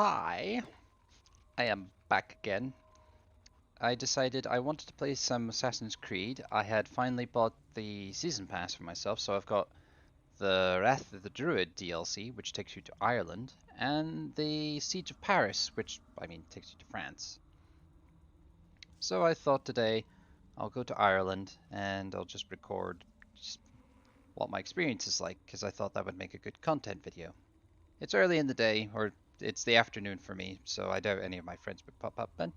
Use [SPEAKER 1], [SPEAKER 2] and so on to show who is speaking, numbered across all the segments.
[SPEAKER 1] Hi, I am back again. I decided I wanted to play some Assassin's Creed. I had finally bought the Season Pass for myself, so I've got the Wrath of the Druid DLC, which takes you to Ireland, and the Siege of Paris, which, takes you to France. So I thought today I'll go to Ireland and I'll just record just what my experience is like, because I thought that would make a good content video. It's early in the day, or it's the afternoon for me, so I doubt any of my friends would pop up, but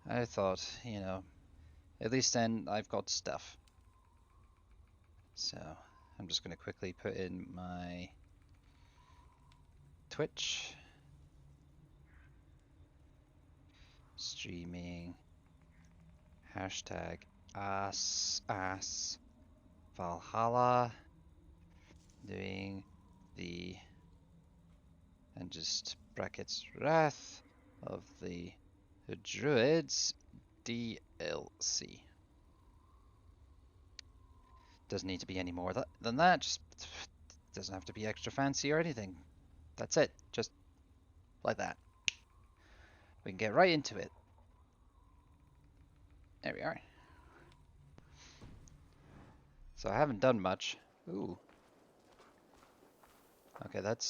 [SPEAKER 1] I thought, at least then I've got stuff. So I'm just going to quickly put in my Twitch, streaming, hashtag Valhalla, doing the, and just brackets, Wrath of the Druids DLC. Doesn't need to be any more than that, just doesn't have to be extra fancy or anything. That's it, just like that. We can get right into it. There we are. So I haven't done much. Ooh. Okay, that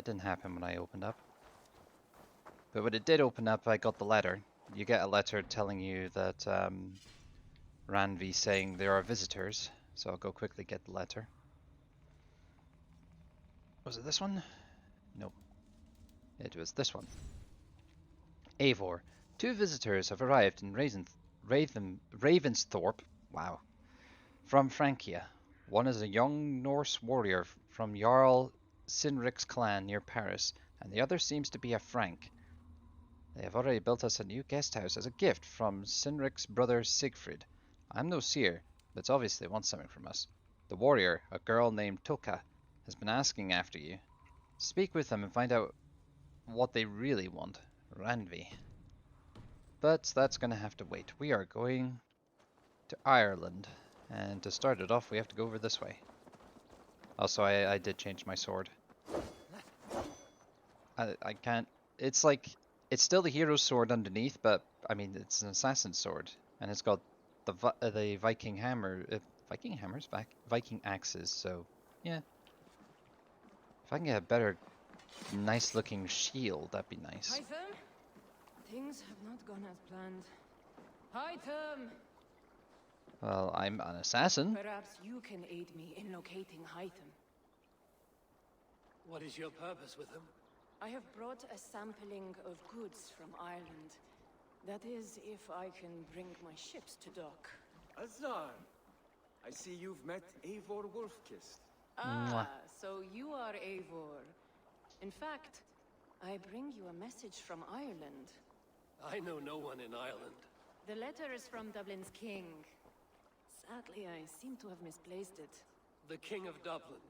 [SPEAKER 1] didn't happen when I opened up. But when it did open up, I got the letter. You get a letter telling you that Ranvi saying there are visitors. So I'll go quickly get the letter. Was it this one? Nope. It was this one. Eivor. Two visitors have arrived in Ravensthorpe. Wow. From Francia. One is a young Norse warrior from Jarl Sinric's clan near Paris, and the other seems to be a Frank. They have already built us a new guest house as a gift from Sinric's brother Siegfried. I'm no seer, but it's obvious they want something from us. The warrior, a girl named Toka, has been asking after you. Speak with them and find out what they really want. Ranvi. But that's gonna have to wait. We are going to Ireland. And to start it off, we have to go over this way. Also, I did change my sword. I can't... It's like... It's still the hero's sword underneath, but, it's an assassin's sword. And it's got the Viking hammer... Viking hammers? Viking axes, so... Yeah. If I can get a better, nice-looking shield, that'd be nice.
[SPEAKER 2] Hytham? Things have not gone as planned. Hytham!
[SPEAKER 1] Well, I'm an assassin.
[SPEAKER 2] Perhaps you can aid me in locating Hytham.
[SPEAKER 3] What is your purpose with him?
[SPEAKER 2] I have brought a sampling of goods from Ireland. That is, if I can bring my ships to dock.
[SPEAKER 4] Azar! I see you've met Eivor Wolfkist.
[SPEAKER 2] Ah, so you are Eivor. In fact, I bring you a message from Ireland.
[SPEAKER 3] I know no one in Ireland.
[SPEAKER 2] The letter is from Dublin's king. Sadly, I seem to have misplaced it.
[SPEAKER 3] The King of Dublin.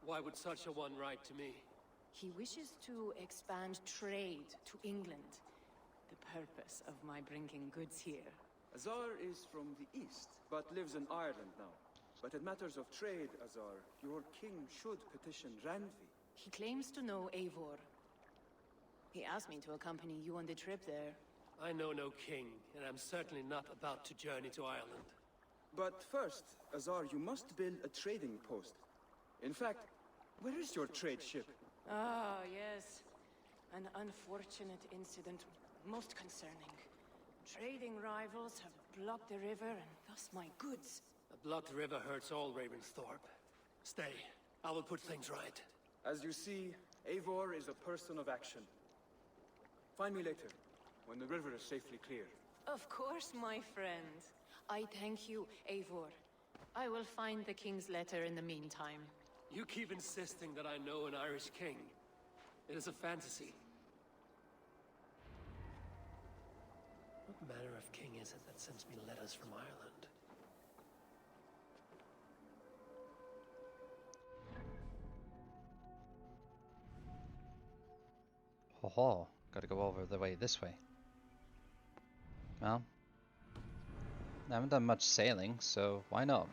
[SPEAKER 3] Why would such a one write to me?
[SPEAKER 2] He wishes to expand trade to England. The purpose of my bringing goods here.
[SPEAKER 4] Azar is from the east, but lives in Ireland now. But in matters of trade, Azar, your king should petition Ranvi.
[SPEAKER 2] He claims to know Eivor. He asked me to accompany you on the trip there.
[SPEAKER 3] I know no king, and I'm certainly not about to journey to Ireland.
[SPEAKER 4] But first, Azar, you must build a trading post. In fact, where is your trade ship?
[SPEAKER 2] Ah, yes. An unfortunate incident, most concerning. Trading rivals have blocked the river and thus my goods.
[SPEAKER 3] A blocked river hurts all Ravensthorpe. Stay. I will put things right.
[SPEAKER 4] As you see, Eivor is a person of action. Find me later, when the river is safely clear.
[SPEAKER 2] Of course, my friend. I thank you, Eivor. I will find the king's letter in the meantime.
[SPEAKER 3] You keep insisting that I know an Irish king. It is a fantasy. What manner of king is it that sends me letters from Ireland?
[SPEAKER 1] Ho ho, gotta go over the way this way. Well, I haven't done much sailing, so why not?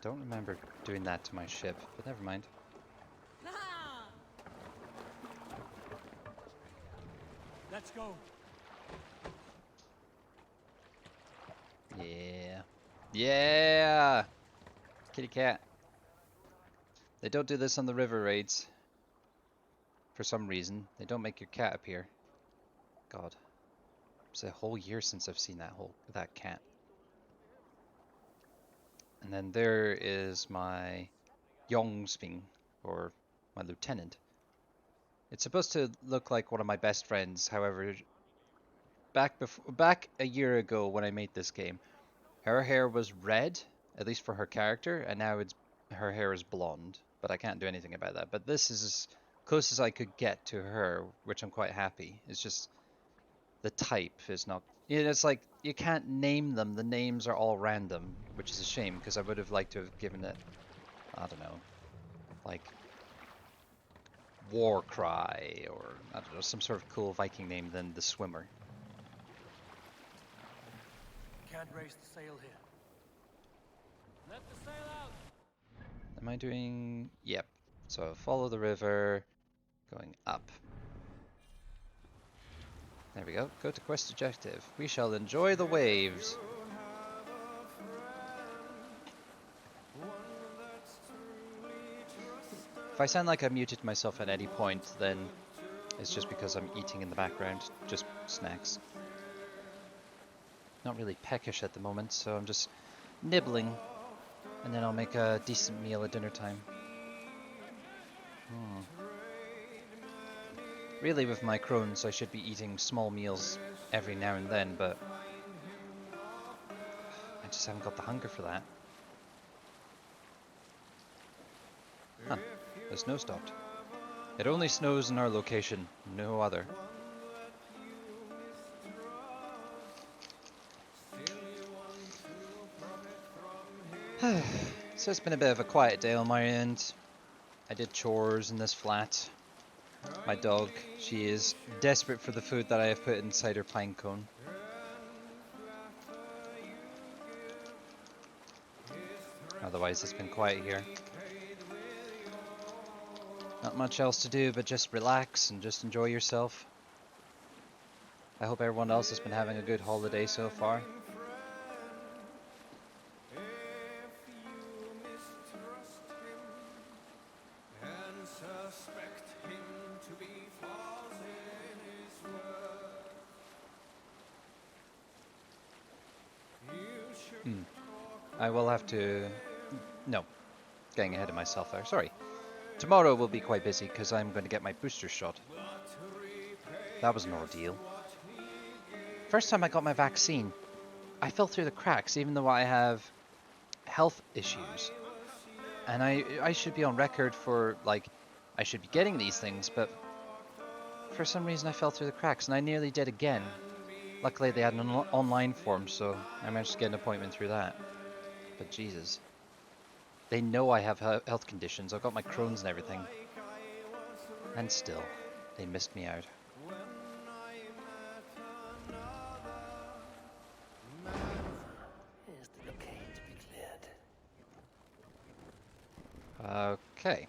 [SPEAKER 1] don't remember doing that to my ship, but never mind.
[SPEAKER 3] Let's go.
[SPEAKER 1] Yeah. Yeah! Kitty cat. They don't do this on the river raids. For some reason. They don't make your cat appear. God. It's a whole year since I've seen that cat. And then there is my Yongsving, or my lieutenant. It's supposed to look like one of my best friends, however, back a year ago when I made this game, her hair was red, at least for her character, and now her hair is blonde, but I can't do anything about that. But this is as close as I could get to her, which I'm quite happy. It's just the type is not. It's like you can't name them. The names are all random, which is a shame because I would have liked to have given it, I don't know, like Warcry or I don't know, some sort of cool Viking name than the Swimmer.
[SPEAKER 3] Can't raise the sail here. Let the sail out.
[SPEAKER 1] Am I doing? Yep. So follow the river, going up. There we go. Go to quest objective. We shall enjoy the waves. If I sound like I muted myself at any point, then it's just because I'm eating in the background, just snacks. Not really peckish at the moment, so I'm just nibbling, and then I'll make a decent meal at dinner time. Really, with my crones, I should be eating small meals every now and then, but I just haven't got the hunger for that. Huh, the snow stopped. It only snows in our location, no other. So it's been a bit of a quiet day on my end. I did chores in this flat. My dog, she is desperate for the food that I have put inside her pine cone. Otherwise, it's been quiet here. Not much else to do but just relax and just enjoy yourself. I hope everyone else has been having a good holiday so far. I will have to... No, getting ahead of myself there, sorry. Tomorrow will be quite busy because I'm going to get my booster shot. That was an ordeal. First time I got my vaccine, I fell through the cracks even though I have health issues. And I should be on record for, like, I should be getting these things, but for some reason I fell through the cracks and I nearly did again. Luckily they had an online form, so I managed to get an appointment through that. But Jesus. They know I have health conditions. I've got my Crohn's and everything. And still, they missed me out.
[SPEAKER 3] Here's the blockade to be cleared.
[SPEAKER 1] Okay.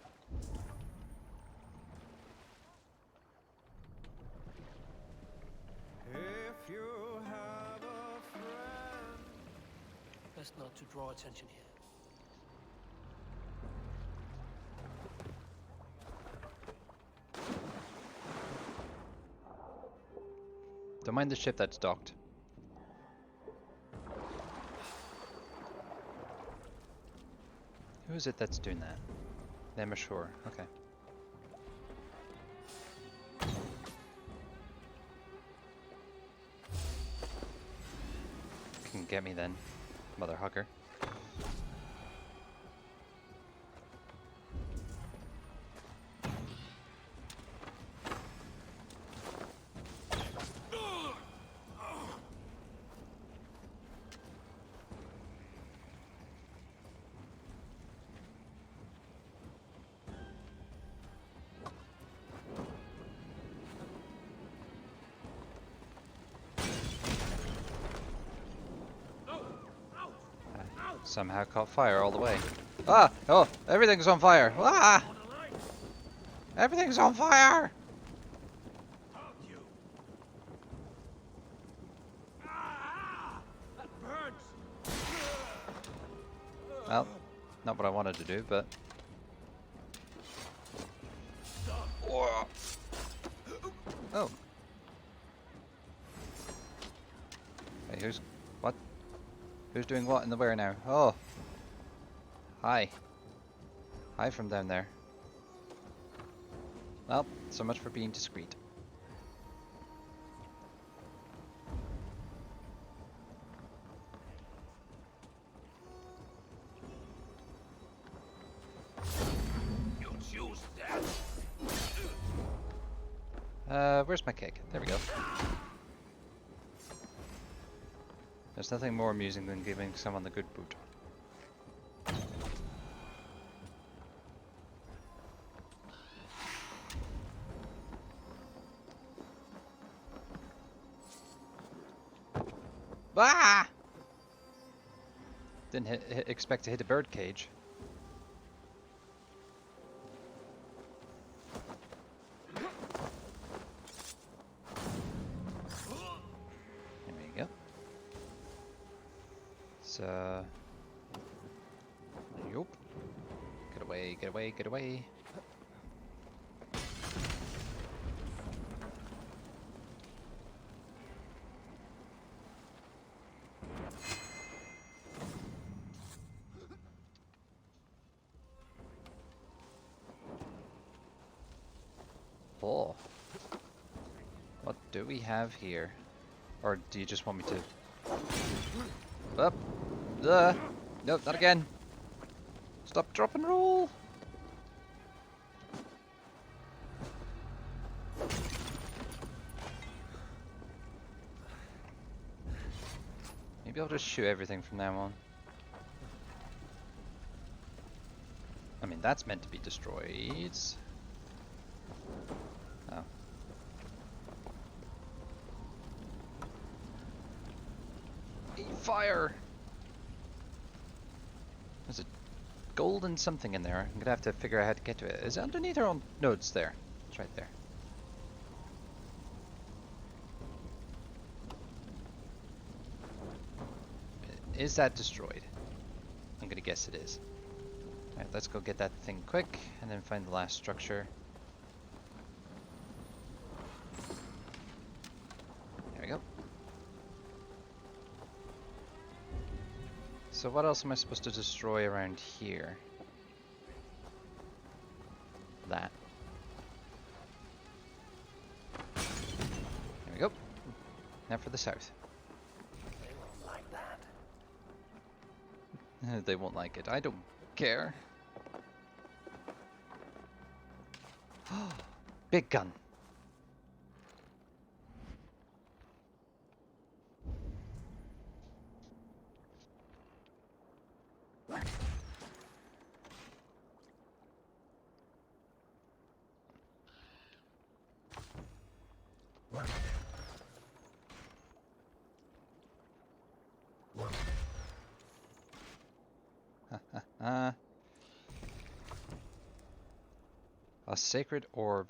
[SPEAKER 4] If you have a friend.
[SPEAKER 3] Best not to draw attention here.
[SPEAKER 1] Don't mind the ship that's docked. Who is it that's doing that? Them ashore. Okay. Can get me then, mother hugger. Somehow caught fire all the way. Ah! Oh! Everything's on fire! Ah! Everything's on fire!
[SPEAKER 3] That burns!
[SPEAKER 1] Well, not what I wanted to do, but... Oh! Hey, who's... What? Who's doing what in the where now? Oh! Hi. Hi from down there. Well, so much for being discreet.
[SPEAKER 3] You choose that.
[SPEAKER 1] Where's my cake? There we go. There's nothing more amusing than giving someone the good boot. Ah! Didn't expect to hit a bird cage. There we go. So, yup. Get away! Get away! Get away! Oh. What do we have here? Or do you just want me to... Up! Nope, not again! Stop, drop and roll! Maybe I'll just shoot everything from now on. I mean, that's meant to be destroyed. Oh. Fire! There's a golden something in there. I'm gonna have to figure out how to get to it. Is it underneath our own nodes there? It's right there. Is that destroyed? I'm gonna guess it is. Alright, let's go get that thing quick and then find the last structure. There we go. So what else am I supposed to destroy around here? That. There we go. Now for the south.
[SPEAKER 3] They won't like that.
[SPEAKER 1] They won't like it. I don't care. Big gun. A sacred orb.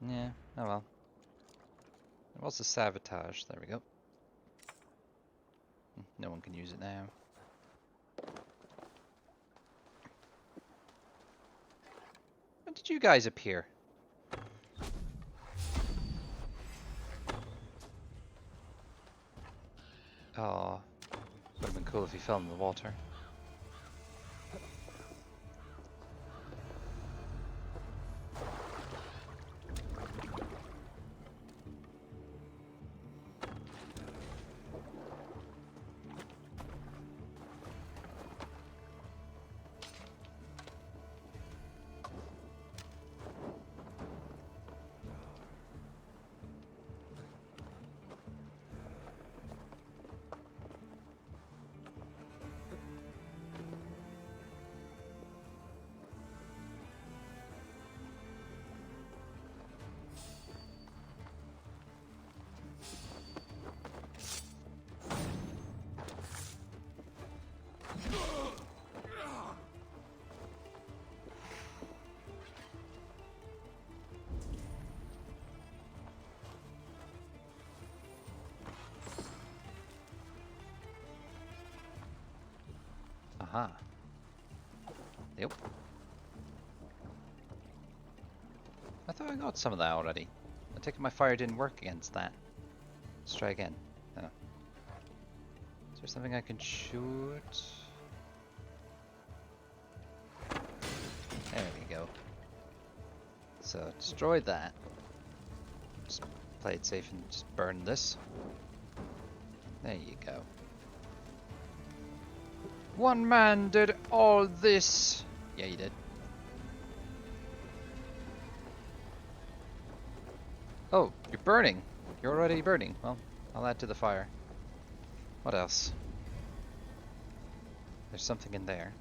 [SPEAKER 1] Yeah, oh well. It was a sabotage. There we go. No one can use it now. When did you guys appear? Oh, would have been cool if he fell in the water. Aha. Yep. I thought I got some of that already. I take it my fire didn't work against that. Let's try again. Oh. Is there something I can shoot? There we go. So destroy that. Just play it safe and just burn this. There you go. One man did all this. Yeah, you did. Oh, you're burning. You're already burning. Well, I'll add to the fire. What else? There's something in there.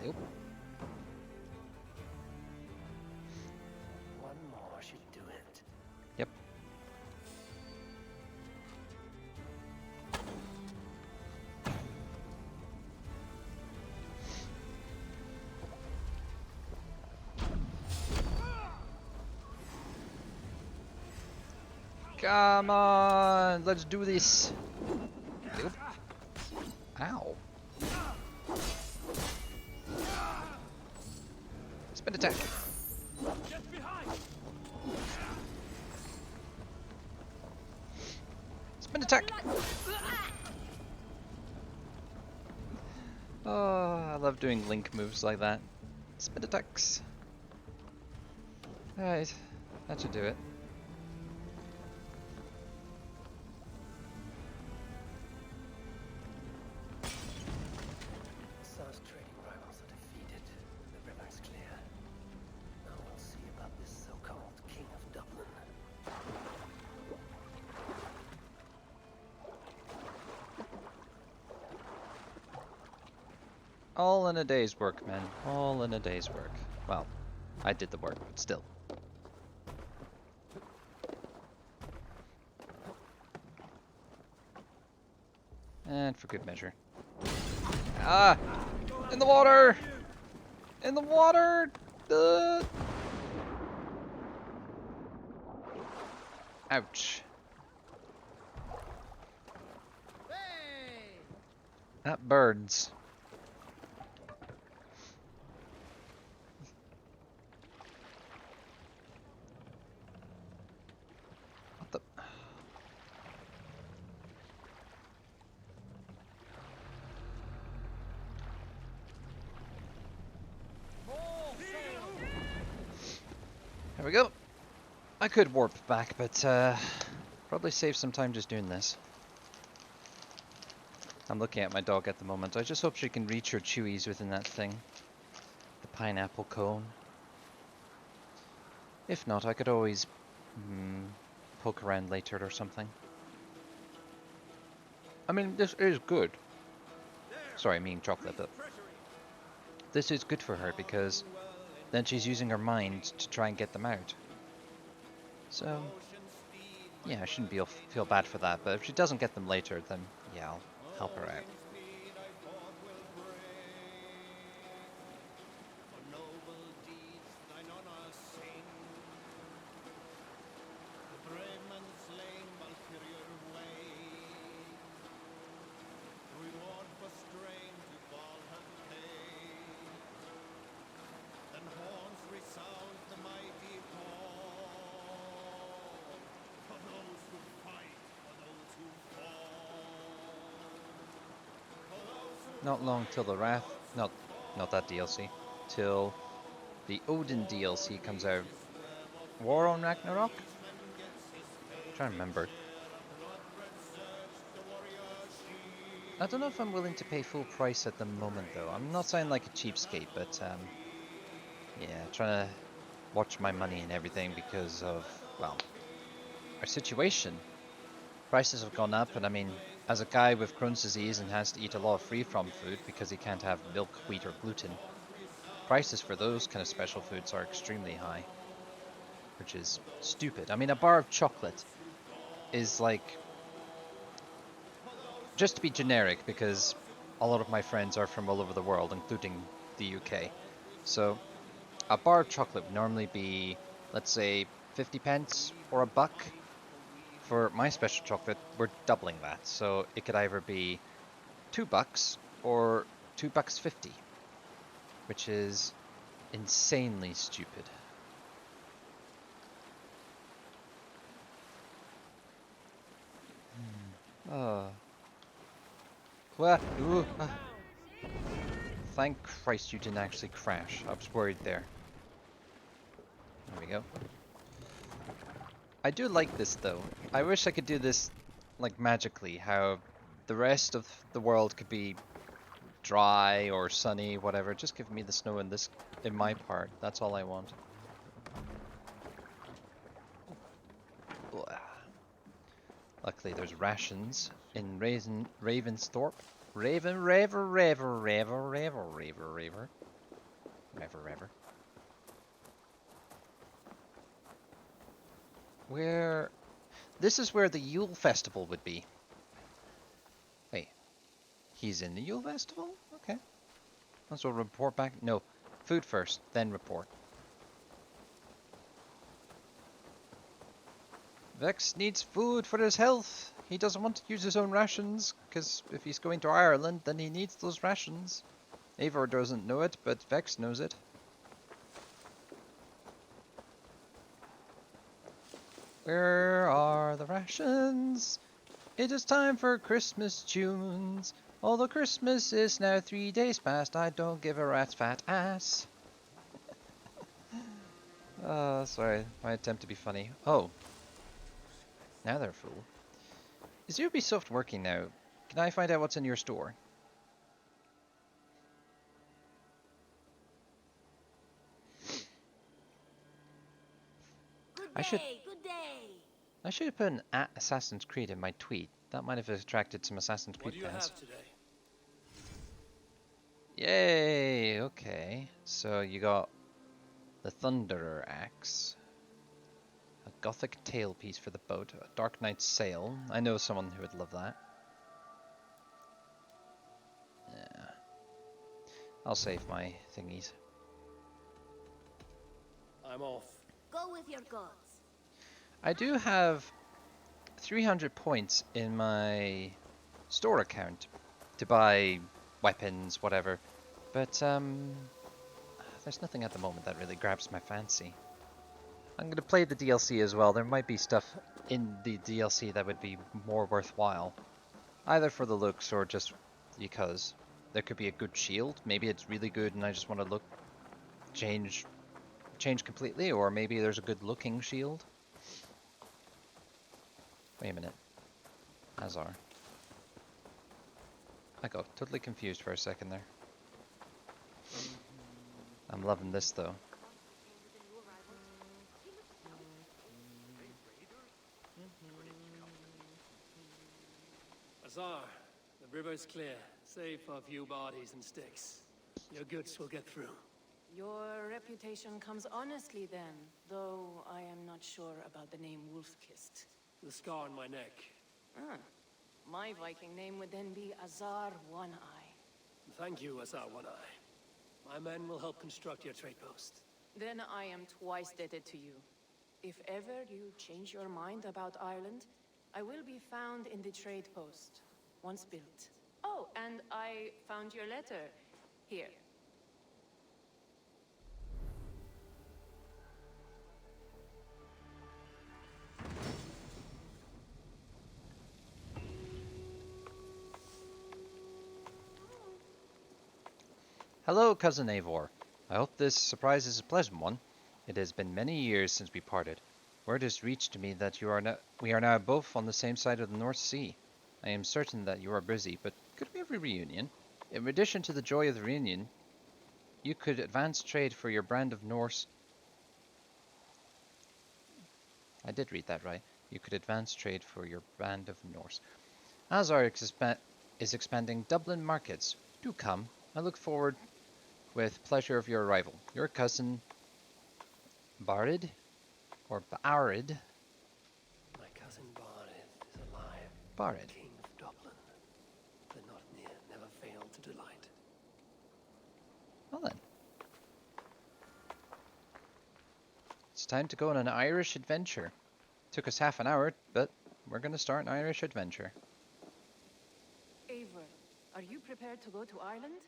[SPEAKER 1] Nope.
[SPEAKER 3] One more should do it.
[SPEAKER 1] Yep. Come on, let's do this. Nope. Ow. Spin attack.
[SPEAKER 3] Get behind!
[SPEAKER 1] Spin attack. Oh, I love doing link moves like that. Spin attacks. Alright, that should do it.
[SPEAKER 3] Azar's trading rivals are defeated. The river's clear. Now we'll see about this so-called King of Dublin.
[SPEAKER 1] All in a day's work, man. All in a day's work. Well, I did the work, but still. And for good measure. Ah! In the water! In the water! Ouch. That burns. What the? There we go. I could warp back, but probably save some time just doing this. I'm looking at my dog at the moment. I just hope she can reach her chewies within that thing. The pineapple cone. If not, I could always poke around later or something. I mean, this is good. Sorry, I mean chocolate, but this is good for her because then she's using her mind to try and get them out. So, yeah, I shouldn't feel bad for that, but if she doesn't get them later, then yeah, I'll help her out. Not long till the Wrath, not that DLC, till the Odin DLC comes out. War on Ragnarok? I'm trying to remember. I don't know if I'm willing to pay full price at the moment though. I'm not sounding like a cheapskate, but yeah, trying to watch my money and everything because of, well, our situation. Prices have gone up, and I mean, as a guy with Crohn's disease and has to eat a lot of free-from food because he can't have milk, wheat, or gluten, prices for those kind of special foods are extremely high. which is stupid. I mean, a bar of chocolate is like, just to be generic, because a lot of my friends are from all over the world, including the UK. So a bar of chocolate would normally be, let's say, 50 pence or a buck. For my special chocolate, we're doubling that. So it could either be $2 or $2.50, which is insanely stupid. Oh. Well, ooh, thank Christ you didn't actually crash. I was worried there. There we go. I do like this though. I wish I could do this like magically, how the rest of the world could be dry or sunny, whatever. Just give me the snow in my part. That's all I want. Luckily there's rations in Ravensthorpe. Raver. Where... This is where the Yule Festival would be. Wait. He's in the Yule Festival? Okay. Let's report back. No. Food first, then report. Vex needs food for his health. He doesn't want to use his own rations, because if he's going to Ireland, then he needs those rations. Eivor doesn't know it, but Vex knows it. Where are the rations? It is time for Christmas tunes. Although Christmas is now 3 days past, I don't give a rat's fat ass. Sorry, my attempt to be funny. Oh. Now they're full. Is Ubisoft working now? Can I find out what's in your store?
[SPEAKER 5] Good day.
[SPEAKER 1] I should have put an Assassin's Creed in my tweet. That might have attracted some Assassin's Creed fans. What do you have today? Yay! Okay. So you got the Thunderer Axe, a Gothic tailpiece for the boat, a Dark Knight's Sail. I know someone who would love that. Yeah. I'll save my thingies.
[SPEAKER 5] I'm off. Go with your gods.
[SPEAKER 1] I do have 300 points in my store account to buy weapons, whatever, but there's nothing at the moment that really grabs my fancy. I'm going to play the DLC as well. There might be stuff in the DLC that would be more worthwhile, either for the looks or just because. There could be a good shield. Maybe it's really good and I just want to change completely, or maybe there's a good looking shield. Wait a minute. Azar. I got totally confused for a second there. I'm loving this though.
[SPEAKER 3] Azar, the river's clear, save for a few bodies and sticks. Your goods will get through.
[SPEAKER 2] Your reputation comes honestly then, though I am not sure about the name Wolf-Kissed.
[SPEAKER 3] The scar on my neck.
[SPEAKER 2] Ah, my Viking name would then be Azar One-Eye.
[SPEAKER 3] Thank you, Azar One-Eye. My men will help construct your trade post.
[SPEAKER 2] Then I am twice indebted to you. If ever you change your mind about Ireland, I will be found in the trade post, once built. Oh, and I found your letter. Here.
[SPEAKER 1] Hello, Cousin Eivor. I hope this surprise is a pleasant one. It has been many years since we parted. Word has reached me that we are now both on the same side of the North Sea. I am certain that you are busy, but could we have a reunion? In addition to the joy of the reunion, you could advance trade for your brand of Norse... I did read that right. You could advance trade for your brand of Norse. Azar is expanding Dublin markets. Do come. I look forward with pleasure of your arrival. Your cousin, Barid, Or Barid.
[SPEAKER 3] My cousin Barith is alive.
[SPEAKER 1] Barid.
[SPEAKER 3] King of Dublin. The not near never failed to delight.
[SPEAKER 1] Well then. It's time to go on an Irish adventure. Took us half an hour, but we're going to start an Irish adventure.
[SPEAKER 2] Eivor, are you prepared to go to Ireland?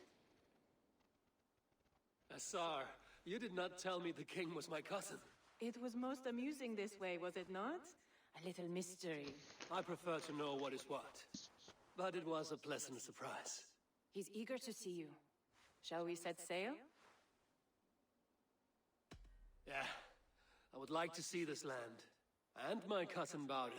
[SPEAKER 3] Azar, you did not tell me the king was my cousin.
[SPEAKER 2] It was most amusing this way, was it not? A little mystery.
[SPEAKER 3] I prefer to know what is what. But it was a pleasant surprise.
[SPEAKER 2] He's eager to see you. Shall we set sail?
[SPEAKER 3] Yeah, I would like to see this land. And my cousin Barith.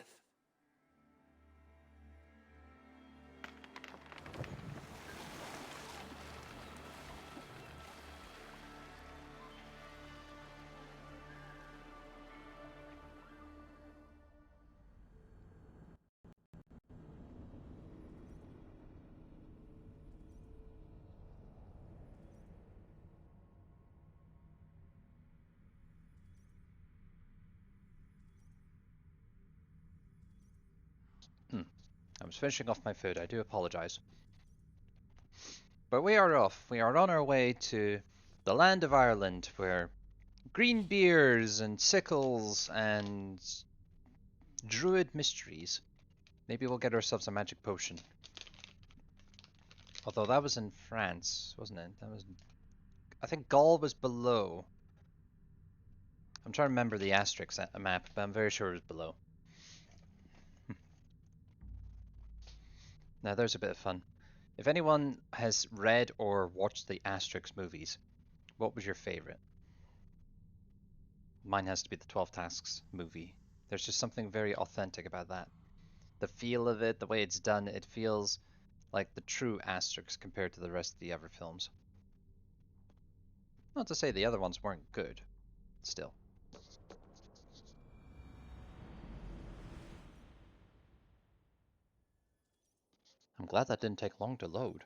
[SPEAKER 1] I was finishing off my food, I do apologize. But we are off. We are on our way to the land of Ireland, where green beers and sickles and druid mysteries. Maybe we'll get ourselves a magic potion. Although that was in France, wasn't it? That was. I think Gaul was below. I'm trying to remember the asterisk map, but I'm very sure it was below. Now there's a bit of fun. If anyone has read or watched the Asterix movies, what was your favorite? Mine has to be the 12 Tasks movie. There's just something very authentic about that. The feel of it, the way it's done, it feels like the true Asterix compared to the rest of the other films. Not to say the other ones weren't good, still. I'm glad that didn't take long to load.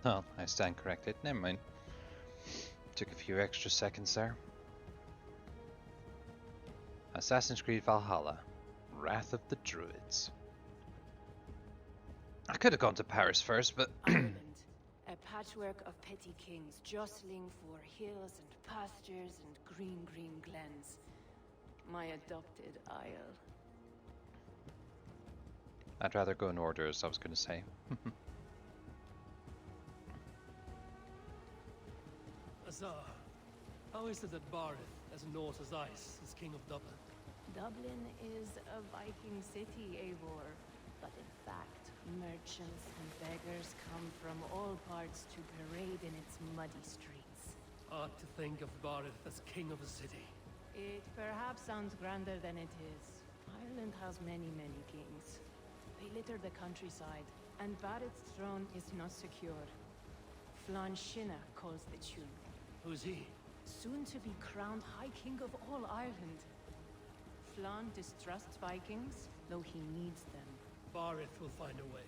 [SPEAKER 1] Oh, I stand corrected. Never mind. Took a few extra seconds there. Assassin's Creed Valhalla. Wrath of the Druids. I could have gone to Paris first, but...
[SPEAKER 2] Ireland. A patchwork of petty kings jostling for hills and pastures and green glens. My adopted isle.
[SPEAKER 1] I'd rather go in order, as I was going to say.
[SPEAKER 3] Azar, how is it that Barith, as Norse as ice, is king of Dublin?
[SPEAKER 2] Dublin is a Viking city, Eivor. But in fact, merchants and beggars come from all parts to parade in its muddy streets.
[SPEAKER 3] Odd to think of Barith as king of a city.
[SPEAKER 2] It perhaps sounds grander than it is. Ireland has many kings. They litter the countryside, and Barith's throne is not secure. Flann Sinna calls the tune.
[SPEAKER 3] Who's he?
[SPEAKER 2] Soon to be crowned High King of all Ireland. Flann distrusts Vikings, though he needs them.
[SPEAKER 3] Barith will find a way.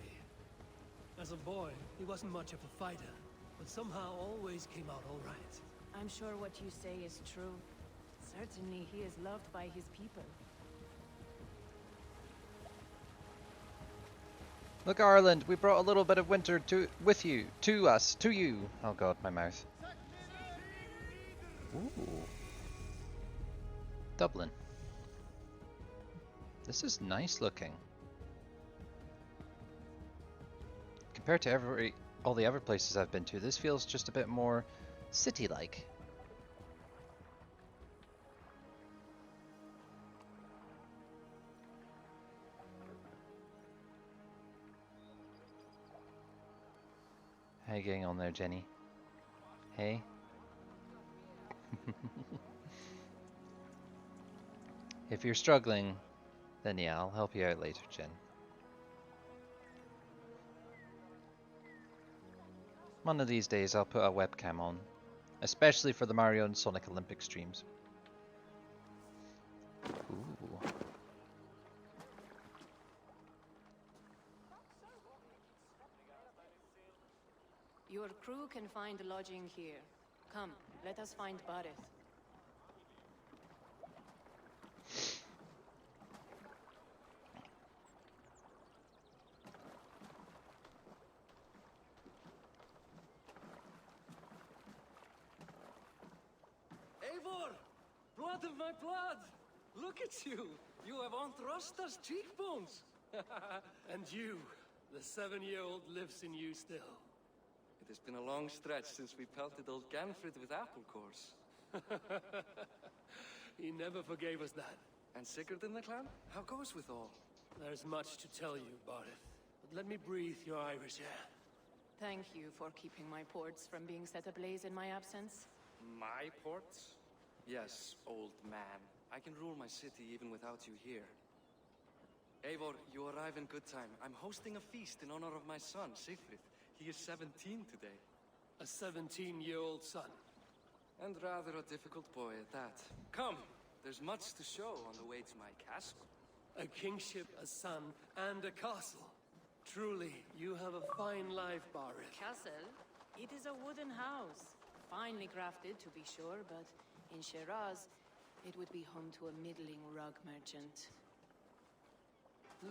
[SPEAKER 3] As a boy, he wasn't much of a fighter, but somehow always came out all right.
[SPEAKER 2] I'm sure what you say is true. Certainly he is loved by his people.
[SPEAKER 1] Look, Ireland, we brought a little bit of winter with you, to us, to you. Oh god, my mouth. Ooh. Dublin. This is nice looking. Compared to all the other places I've been to, this feels just a bit more city-like. How you getting on there, Jenny? Hey? If you're struggling, then yeah, I'll help you out later, Jen. One of these days I'll put a webcam on, especially for the Mario and Sonic Olympic streams. Ooh.
[SPEAKER 2] Your crew can find lodging here. Come, let us find Barith.
[SPEAKER 3] Eivor! Blood of my blood! Look at you! You have Aunt Rosta's cheekbones! And you, the 7-year-old lives in you still. It has been a long stretch since we pelted old Ganfrid with apple cores. He never forgave us that. And Sigurd in the clan? How goes with all? There's much to tell you, Barith. But let me breathe your Irish air.
[SPEAKER 2] Thank you for keeping my ports from being set ablaze in my absence.
[SPEAKER 3] My ports? Yes, old man. I can rule my city even without you here. Eivor, you arrive in good time. I'm hosting a feast in honor of my son, Sigfrid. He is 17 today. A 17-year-old son. And rather a difficult boy at that. Come, there's much to show on the way to my castle. A kingship, a son, and a castle. Truly, you have a fine life, Barith.
[SPEAKER 2] Castle? It is a wooden house. Finely crafted, to be sure, but in Shiraz, it would be home to a middling rug merchant.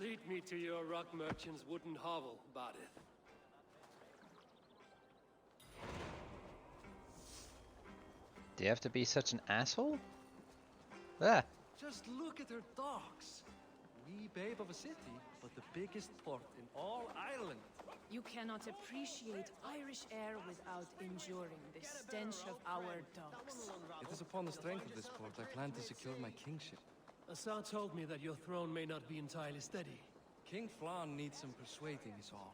[SPEAKER 3] Lead me to your rug merchant's wooden hovel, Barith.
[SPEAKER 1] Do you have to be such an asshole? Ah!
[SPEAKER 3] Just look at her docks. Wee babe of a city, but the biggest port in all Ireland.
[SPEAKER 2] You cannot appreciate Irish air without enduring the stench of our docks.
[SPEAKER 3] It is upon the strength of this port I plan to secure my kingship. Azar told me that your throne may not be entirely steady. King Flann needs some persuading is all.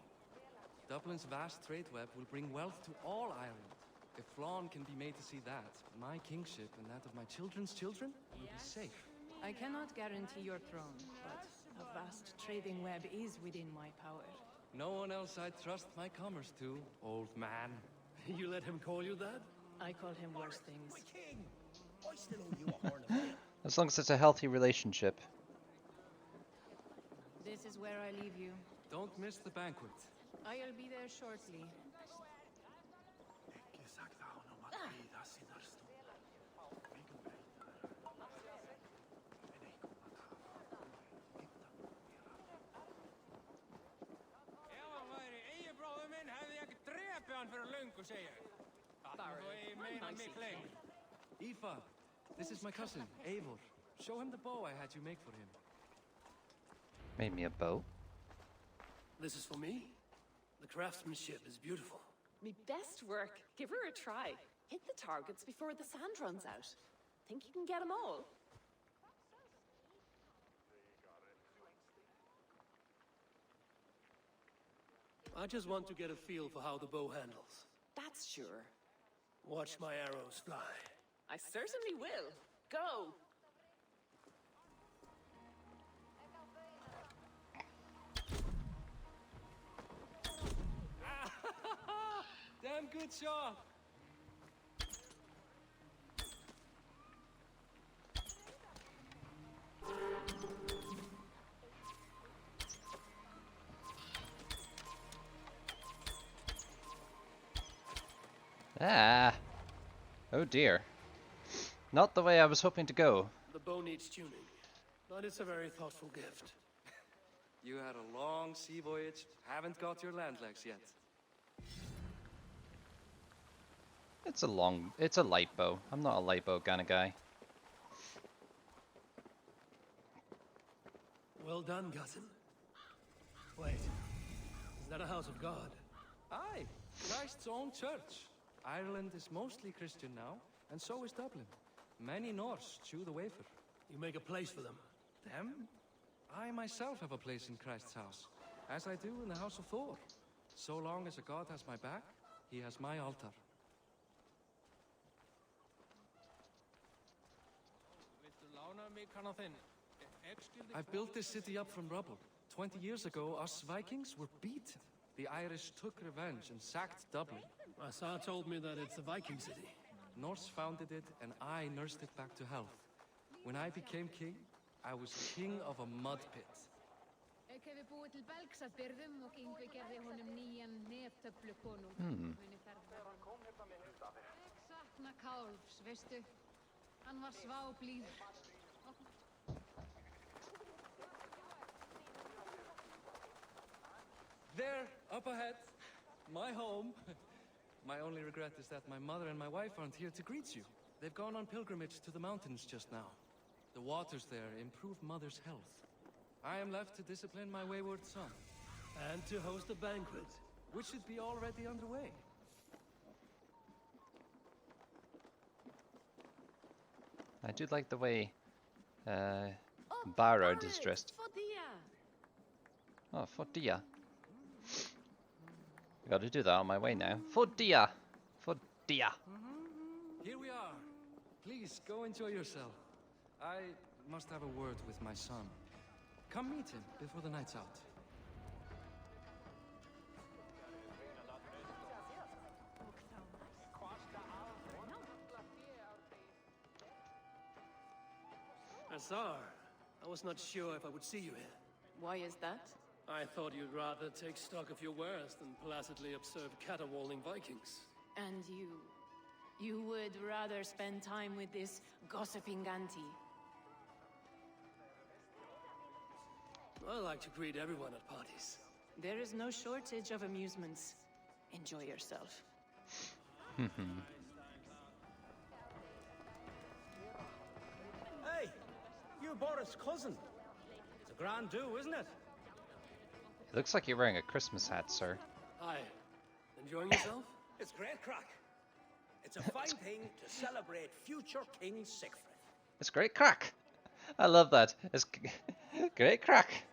[SPEAKER 3] Dublin's vast trade web will bring wealth to all Ireland. If Flann can be made to see that, my kingship and that of my children's children will be safe.
[SPEAKER 2] I cannot guarantee your throne, but a vast trading web is within my power.
[SPEAKER 3] No one else I trust my commerce to, old man. You let him call you that?
[SPEAKER 2] I call him worse things.
[SPEAKER 1] As long as it's a healthy relationship.
[SPEAKER 2] This is where I leave you.
[SPEAKER 3] Don't miss the banquet.
[SPEAKER 2] I'll be there shortly.
[SPEAKER 3] Aoife, this is my cousin, Eivor. Show him the bow I had you make for him.
[SPEAKER 1] Made me a bow.
[SPEAKER 3] This is for me. The craftsmanship is beautiful.
[SPEAKER 6] Me best work. Give her a try. Hit the targets before the sand runs out. Think you can get them all?
[SPEAKER 3] I just want to get a feel for how the bow handles.
[SPEAKER 6] That's sure.
[SPEAKER 3] Watch my arrows fly.
[SPEAKER 6] I certainly will. Go!
[SPEAKER 3] Damn good shot!
[SPEAKER 1] Ah! Oh dear. Not the way I was hoping to go.
[SPEAKER 3] The bow needs tuning, but it's a very thoughtful gift. You had a long sea voyage, haven't got your land legs yet.
[SPEAKER 1] It's a light bow. I'm not a light bow kind of guy.
[SPEAKER 3] Well done, cousin. Wait, is that a house of God? Aye, Christ's own church. Ireland is mostly Christian now, and so is Dublin. Many Norse chew the wafer. You make a place for them. Them? I myself have a place in Christ's house, as I do in the house of Thor. So long as a god has my back, he has my altar. I built this city up from rubble. 20 years ago, us Vikings were beaten. The Irish took revenge and sacked Dublin.
[SPEAKER 7] Azar told me that it's a Viking city.
[SPEAKER 3] Norse founded it, and I nursed it back to health. When I became king, I was king of a mud pit. There, up ahead, my home. My only regret is that my mother and my wife aren't here to greet you. They've gone on pilgrimage to the mountains just now. The waters there improve mother's health. I am left to discipline my wayward son.
[SPEAKER 7] And to host a banquet.
[SPEAKER 3] Which should be already underway.
[SPEAKER 1] I do like the way Barrard is dressed. Oh, Fodia. I gotta do that on my way now. Fodia! Fodia!
[SPEAKER 3] Here we are. Please, go enjoy yourself. I must have a word with my son. Come meet him before the night's out.
[SPEAKER 7] Azar, I was not sure if I would see you here.
[SPEAKER 2] Why is that?
[SPEAKER 7] I thought you'd rather take stock of your wares than placidly observe caterwauling Vikings.
[SPEAKER 2] And you would rather spend time with this gossiping auntie?
[SPEAKER 7] I like to greet everyone at parties.
[SPEAKER 2] There is no shortage of amusements. Enjoy yourself.
[SPEAKER 8] Hey, you're Boris' cousin. It's a grand do, isn't it?
[SPEAKER 1] It looks like you're wearing a Christmas hat, sir.
[SPEAKER 7] Hi. Enjoying yourself?
[SPEAKER 8] It's great crack. It's a fine thing to celebrate future King Sigfrid.
[SPEAKER 1] It's great crack! I love that. It's great crack!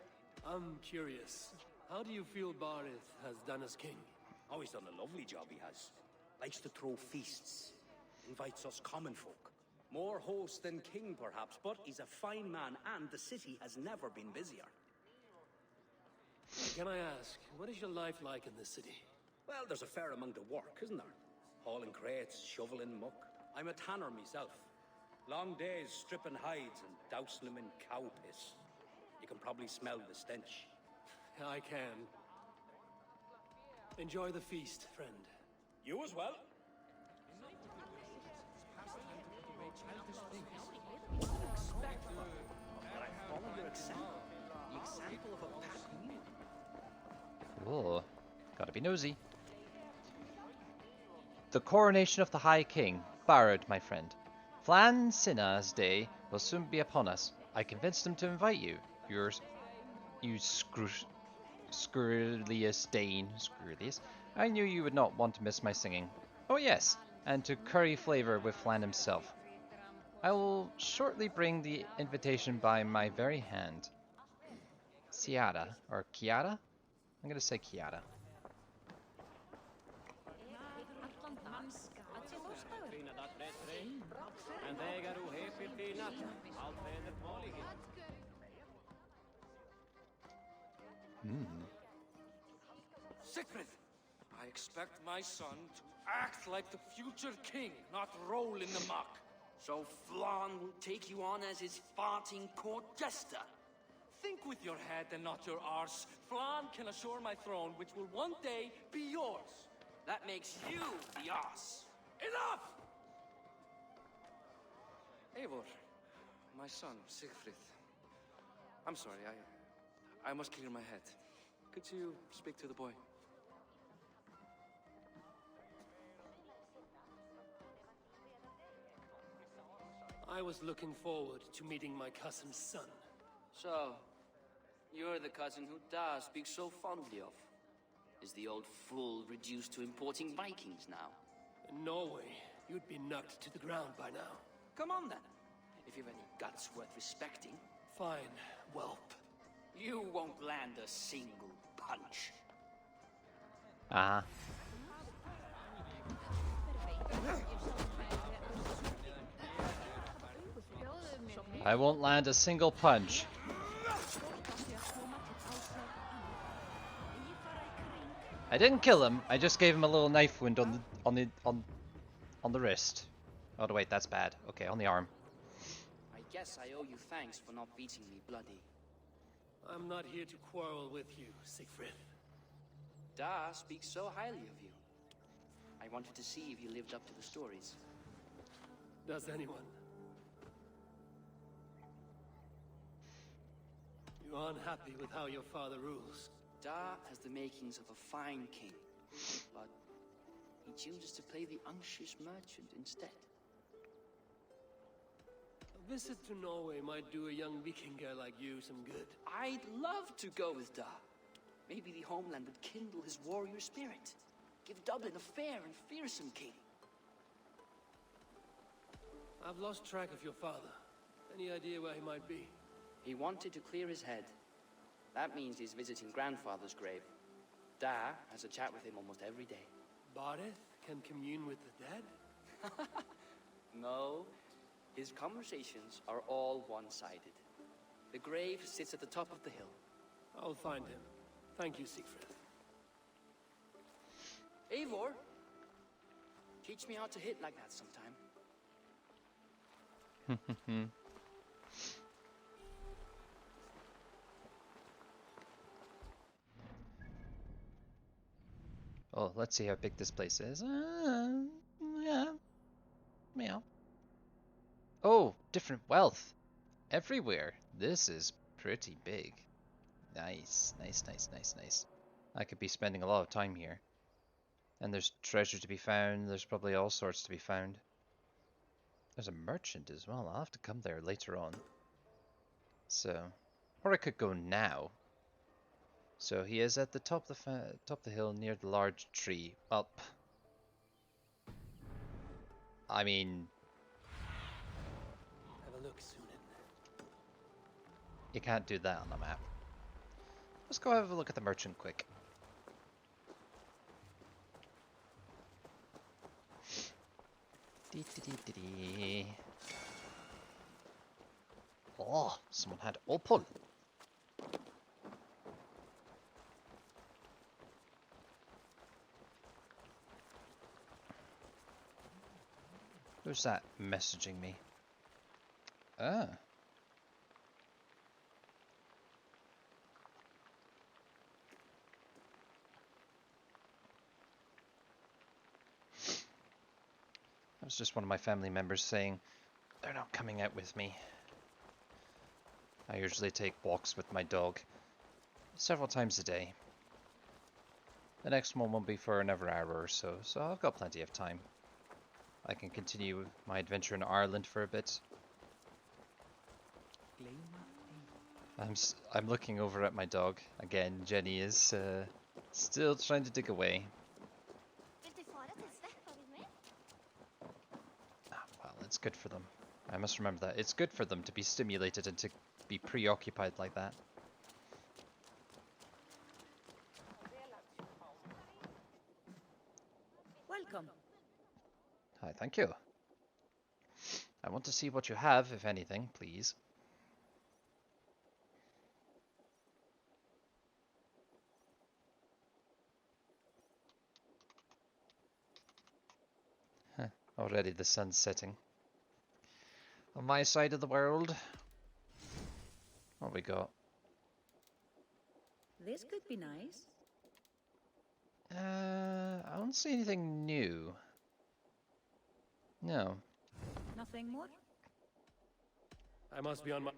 [SPEAKER 7] I'm curious. How do you feel Barith has done as king?
[SPEAKER 8] Oh, he's done a lovely job, he has. Likes to throw feasts. Invites us common folk. More host than king, perhaps, but he's a fine man, and the city has never been busier.
[SPEAKER 7] Can I ask, what is your life like in this city?
[SPEAKER 8] Well, there's a fair amount of work, isn't there? Hauling crates, shoveling muck. I'm a tanner myself. Long days stripping hides and dousing them in cow piss. You can probably smell the stench.
[SPEAKER 7] I can. Enjoy the feast, friend.
[SPEAKER 8] You as well. But I follow your example. The example of a pack mule.
[SPEAKER 1] Whoa, gotta be nosy. The coronation of the High King, Barrard, my friend. Flan Sinna's day will soon be upon us. I convinced him to invite you. You scurridius Dane. Scurridius. I knew you would not want to miss my singing. Oh yes, and to curry flavor with Flan himself. I will shortly bring the invitation by my very hand. Ciara, or Chiara? I'm gonna say Chiara.
[SPEAKER 3] Sigfrid! I expect my son to act like the future king, not roll in the muck.
[SPEAKER 9] So Flan will take you on as his farting court jester?
[SPEAKER 3] Think with your head and not your arse. Flan can assure my throne, which will one day be yours.
[SPEAKER 9] That makes you the ass.
[SPEAKER 3] Enough! Eivor, my son, Sigfrid. I'm sorry, I must clear my head. Could you speak to the boy?
[SPEAKER 7] I was looking forward to meeting my cousin's son.
[SPEAKER 9] So, you're the cousin who Da speaks so fondly of. Is the old fool reduced to importing Vikings now?
[SPEAKER 7] In Norway, you'd be knocked to the ground by now.
[SPEAKER 9] Come on then, if you've any guts worth respecting.
[SPEAKER 7] Fine, whelp.
[SPEAKER 9] You won't land a single punch.
[SPEAKER 1] Uh-huh. I won't land a single punch. I didn't kill him. I just gave him a little knife wound on the wrist. Oh wait, that's bad. Okay, on the arm.
[SPEAKER 9] I guess I owe you thanks for not beating me bloody.
[SPEAKER 7] I'm not here to quarrel with you, Siegfried.
[SPEAKER 9] Da speaks so highly of you. I wanted to see if you lived up to the stories.
[SPEAKER 7] Does anyone? You are unhappy with how your father rules.
[SPEAKER 9] Da has the makings of a fine king, but he chooses to play the unctuous merchant instead.
[SPEAKER 7] A visit to Norway might do a young Viking girl like you some good.
[SPEAKER 9] I'd love to go with Da. Maybe the homeland would kindle his warrior spirit. Give Dublin a fair and fearsome king.
[SPEAKER 7] I've lost track of your father. Any idea where he might be?
[SPEAKER 9] He wanted to clear his head. That means he's visiting grandfather's grave. Da has a chat with him almost every day.
[SPEAKER 7] Bareth can commune with the dead?
[SPEAKER 9] No, his conversations are all one-sided. The grave sits at the top of the hill.
[SPEAKER 7] I'll find him. Thank you, Siegfried.
[SPEAKER 9] Eivor, teach me how to hit like that sometime.
[SPEAKER 1] Oh, let's see how big this place is. Yeah. Meow. Oh, different wealth. Everywhere. This is pretty big. Nice, nice, nice, nice, nice. I could be spending a lot of time here. And there's treasure to be found. There's probably all sorts to be found. There's a merchant as well. I'll have to come there later on. So, or I could go now. So he is at the top of the hill near the large tree. Well, I mean,
[SPEAKER 7] Have a look, Sunan.
[SPEAKER 1] you can't do that on the map. Let's go have a look at the merchant quick. Oh, someone had opal. Who's that messaging me? Ah. That was just one of my family members saying they're not coming out with me. I usually take walks with my dog several times a day. The next one won't be for another hour or so, so I've got plenty of time. I can continue my adventure in Ireland for a bit. I'm looking over at my dog. Again, Jenny is still trying to dig away. Well, it's good for them. I must remember that. It's good for them to be stimulated and to be preoccupied like that.
[SPEAKER 10] Welcome.
[SPEAKER 1] Hi, thank you. I want to see what you have, if anything, please. Huh, already the sun's setting. On my side of the world, what we got?
[SPEAKER 10] This could be nice.
[SPEAKER 1] I don't see anything new. No.
[SPEAKER 10] Nothing more?
[SPEAKER 7] I must be on my...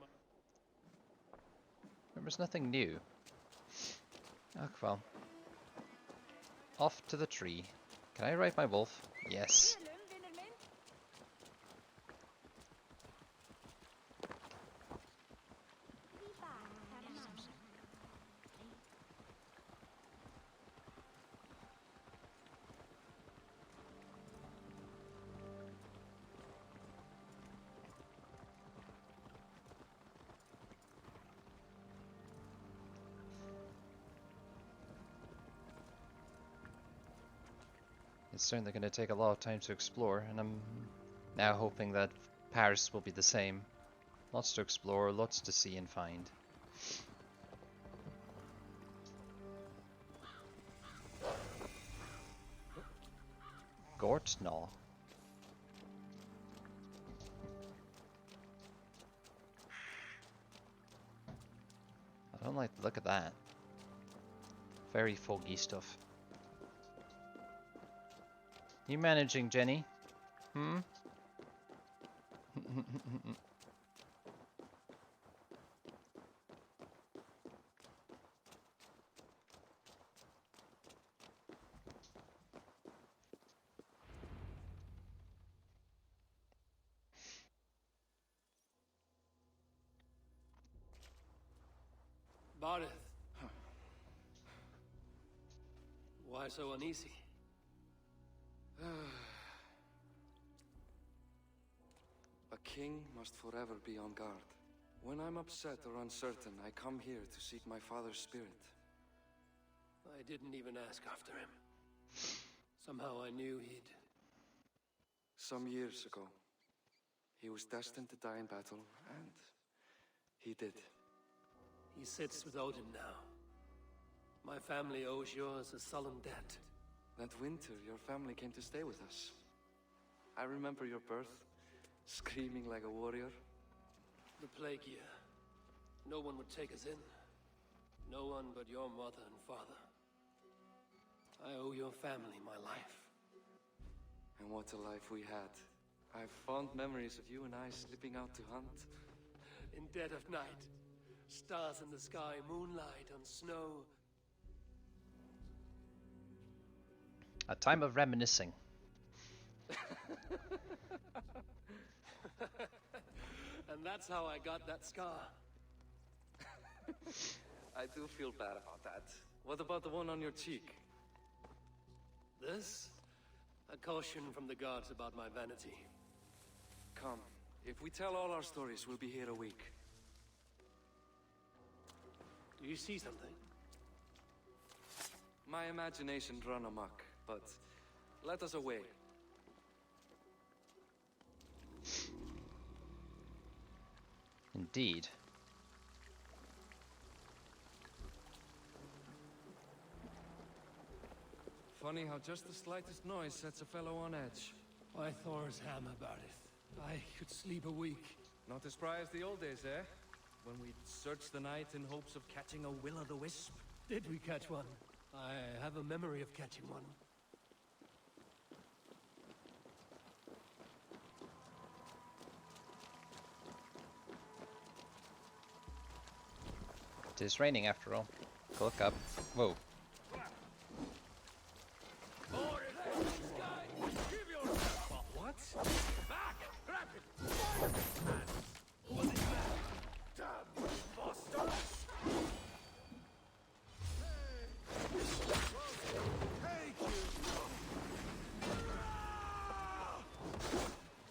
[SPEAKER 1] There was nothing new. Oh, well. Off to the tree. Can I ride my wolf? Yes. It's certainly going to take a lot of time to explore, and I'm now hoping that Paris will be the same. Lots to explore, lots to see and find. Gort? No. I don't like the look of that. Very foggy stuff. You managing, Jenny? Hmm?
[SPEAKER 7] Barith. Why so uneasy?
[SPEAKER 3] A king must forever be on guard. When I'm upset or uncertain, I come here to seek my father's spirit.
[SPEAKER 7] I didn't even ask after him. Somehow I knew he'd...
[SPEAKER 3] Some years ago, he was destined to die in battle, and he did.
[SPEAKER 7] He sits with Odin now. My family owes yours a sullen debt.
[SPEAKER 3] That winter, your family came to stay with us. I remember your birth, screaming like a warrior.
[SPEAKER 7] The plague year. No one would take us in. No one but your mother and father. I owe your family my life.
[SPEAKER 3] And what a life we had. I have fond memories of you and I slipping out to hunt.
[SPEAKER 7] In dead of night. Stars in the sky, moonlight on snow.
[SPEAKER 1] A time of reminiscing.
[SPEAKER 7] And that's how I got that scar.
[SPEAKER 3] I do feel bad about that. What about the one on your cheek?
[SPEAKER 7] This? A caution from the gods about my vanity.
[SPEAKER 3] Come, if we tell all our stories, we'll be here a week.
[SPEAKER 7] Do you see something?
[SPEAKER 3] My imagination run amok, but let us away.
[SPEAKER 1] Indeed.
[SPEAKER 3] Funny how just the slightest noise sets a fellow on edge.
[SPEAKER 7] Why Thor's ham about it? I could sleep a week.
[SPEAKER 3] Not as spry as the old days, eh? When we'd search the night in hopes of catching a will-o'-the-wisp.
[SPEAKER 7] Did we catch one? I have a memory of catching one.
[SPEAKER 1] It is raining after all. Go look up. Whoa.
[SPEAKER 3] What?
[SPEAKER 8] Back! Grab it! What is that? Damn bastards!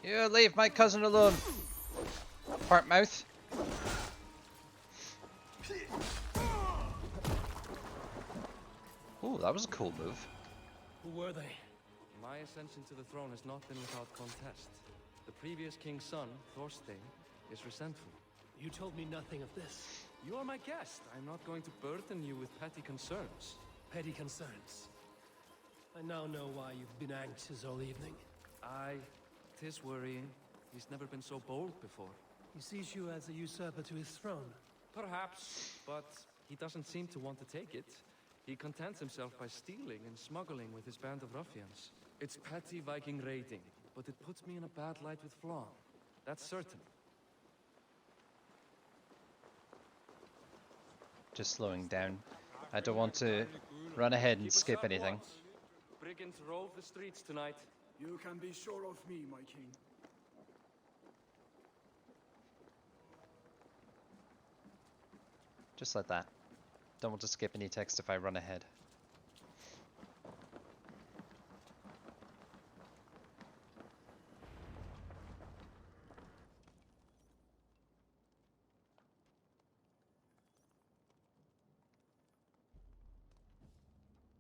[SPEAKER 1] You leave my cousin alone. Part mouth. Ooh, that was a cool move.
[SPEAKER 7] Who were they?
[SPEAKER 3] My ascension to the throne has not been without contest. The previous king's son, Thorstein, is resentful.
[SPEAKER 7] You told me nothing of this.
[SPEAKER 3] You are my guest. I'm not going to burden you with petty concerns.
[SPEAKER 7] Petty concerns. I now know why you've been anxious all evening.
[SPEAKER 3] Aye, 'tis worrying. He's never been so bold before.
[SPEAKER 7] He sees you as a usurper to his throne.
[SPEAKER 3] Perhaps, but he doesn't seem to want to take it. He contents himself by stealing and smuggling with his band of ruffians. It's petty Viking raiding, but it puts me in a bad light with Flan. That's certain.
[SPEAKER 1] Just slowing down. I don't want to run ahead and skip anything.
[SPEAKER 3] Brigands rove the streets tonight.
[SPEAKER 4] You can be sure of me, my king.
[SPEAKER 1] Just like that. Don't want to skip any text if I run ahead.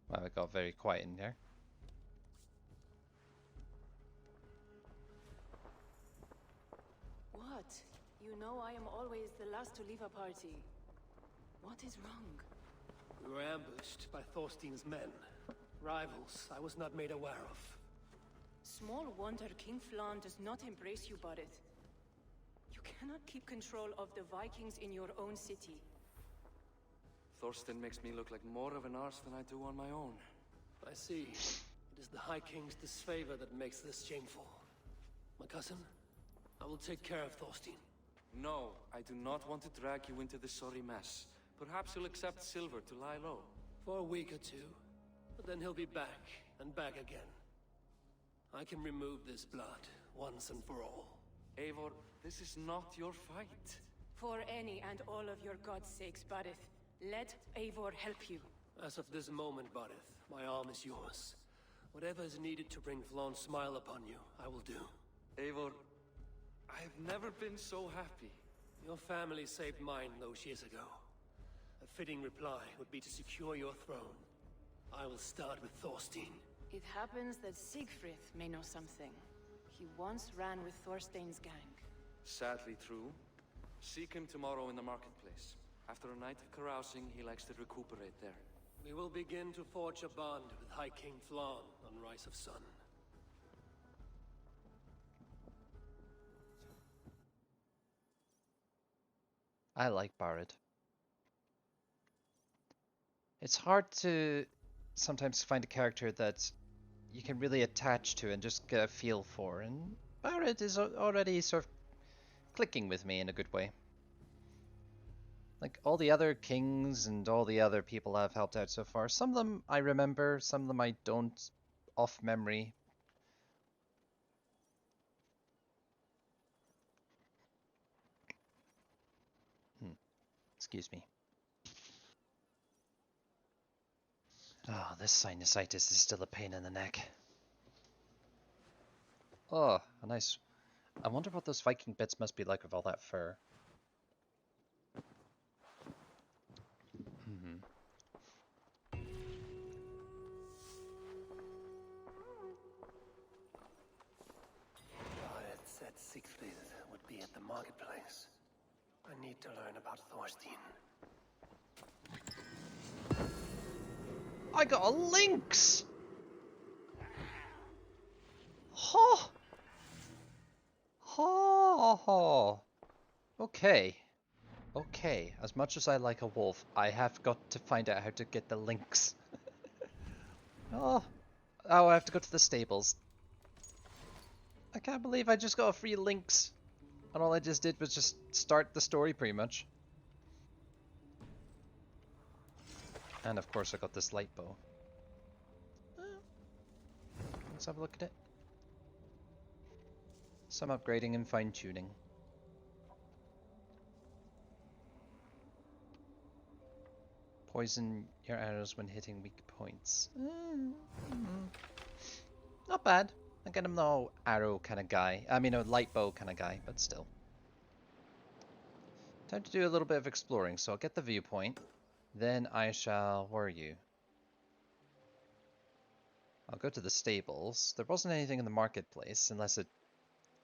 [SPEAKER 1] Wow, it got very quiet in there.
[SPEAKER 2] What? You know I am always the last to leave a party. What is wrong?
[SPEAKER 7] We were ambushed by Thorstein's men. Rivals I was not made aware of.
[SPEAKER 2] Small wonder King Flan does not embrace you, Barret. You cannot keep control of the Vikings in your own city.
[SPEAKER 3] Thorstein makes me look like more of an arse than I do on my own.
[SPEAKER 7] I see. It is the High King's disfavor that makes this shameful. My cousin, I will take care of Thorstein.
[SPEAKER 3] No, I do not want to drag you into this sorry mess. Perhaps you'll accept silver to lie low.
[SPEAKER 7] For a week or two, but then he'll be back, and back again. I can remove this blood, once and for all.
[SPEAKER 3] Eivor, this is not your fight.
[SPEAKER 2] For any and all of your god's sakes, Barret, let Eivor help you.
[SPEAKER 7] As of this moment, Barith, my arm is yours. Whatever is needed to bring Flawn's smile upon you, I will do.
[SPEAKER 3] Eivor, I've never been so happy.
[SPEAKER 7] Your family saved mine those years ago. A fitting reply would be to secure your throne. I will start with Thorstein.
[SPEAKER 2] It happens that Siegfried may know something. He once ran with Thorstein's gang.
[SPEAKER 3] Sadly true. Seek him tomorrow in the marketplace. After a night of carousing, he likes to recuperate there.
[SPEAKER 7] We will begin to forge a bond with High King Flan on Rise of Sun.
[SPEAKER 1] I like Barret. It's hard to sometimes find a character that you can really attach to and just get a feel for, and Barret is already sort of clicking with me in a good way. Like all the other kings and all the other people I've helped out so far, some of them I remember, some of them I don't off memory. Excuse me. Oh, this sinusitis is still a pain in the neck. Oh, a nice... I wonder what those Viking bits must be like with all that fur.
[SPEAKER 7] Barret said Siegfried would be at the marketplace. I need to learn about Thorstein.
[SPEAKER 1] I got a lynx! Ha! Ha ha! Okay. Okay, as much as I like a wolf, I have got to find out how to get the lynx. Oh, I have to go to the stables. I can't believe I just got a free lynx. And all I just did was just start the story pretty much. And of course I got this light bow. Let's have a look at it. Some upgrading and fine tuning. Poison your arrows when hitting weak points. Not bad. Again, I'm no arrow kind of guy. I mean, a light bow kind of guy, but still. Time to do a little bit of exploring, so I'll get the viewpoint. Then I shall... Where are you? I'll go to the stables. There wasn't anything in the marketplace, unless it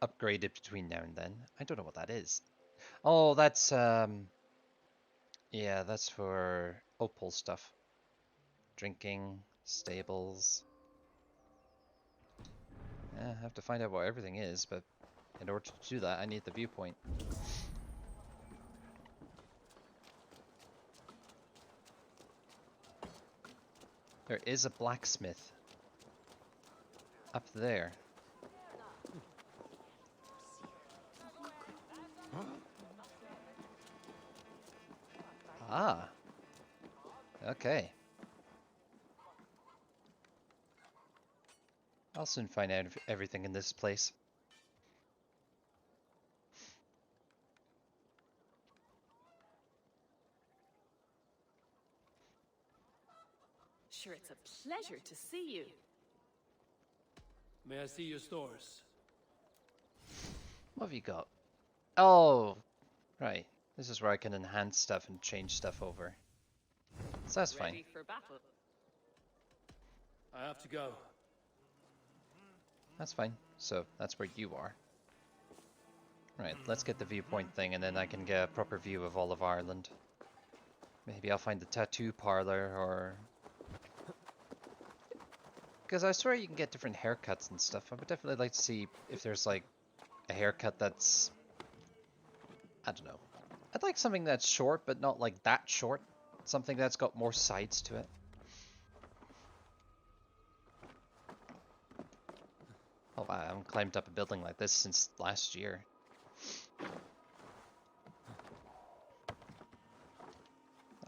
[SPEAKER 1] upgraded between now and then. I don't know what that is. Oh, that's... Yeah, that's for opal stuff. Drinking, stables... Yeah, I have to find out what everything is, but in order to do that, I need the viewpoint. There is a blacksmith up there. Ah. Okay. I'll soon find out everything in this place.
[SPEAKER 6] Sure, it's a pleasure to see you.
[SPEAKER 7] May I see your stores?
[SPEAKER 1] What have you got? Oh, right. This is where I can enhance stuff and change stuff over. So that's fine.
[SPEAKER 6] Ready for battle.
[SPEAKER 7] I have to go.
[SPEAKER 1] That's fine. So that's where you are. Right, let's get the viewpoint thing and then I can get a proper view of all of Ireland. Maybe I'll find the tattoo parlor or... Because I swear you can get different haircuts and stuff. I would definitely like to see if there's like a haircut that's... I don't know. I'd like something that's short, but not like that short. Something that's got more sides to it. Oh wow, I haven't climbed up a building like this since last year.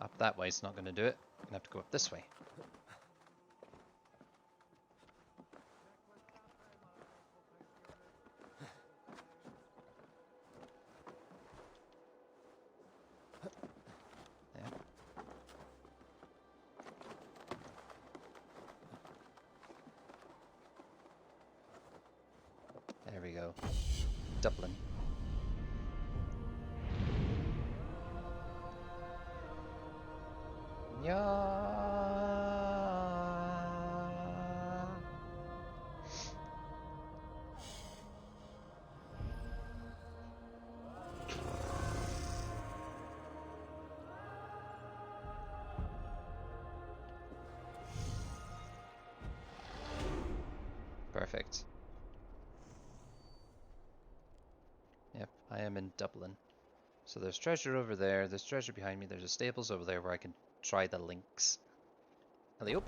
[SPEAKER 1] Up that way is not going to do it. I'm going to have to go up this way. Yeah. There we go. Dublin. Yeah. Perfect. Yep, I am in Dublin. So there's treasure over there, there's treasure behind me, there's a stables over there where I can try the links. Hello?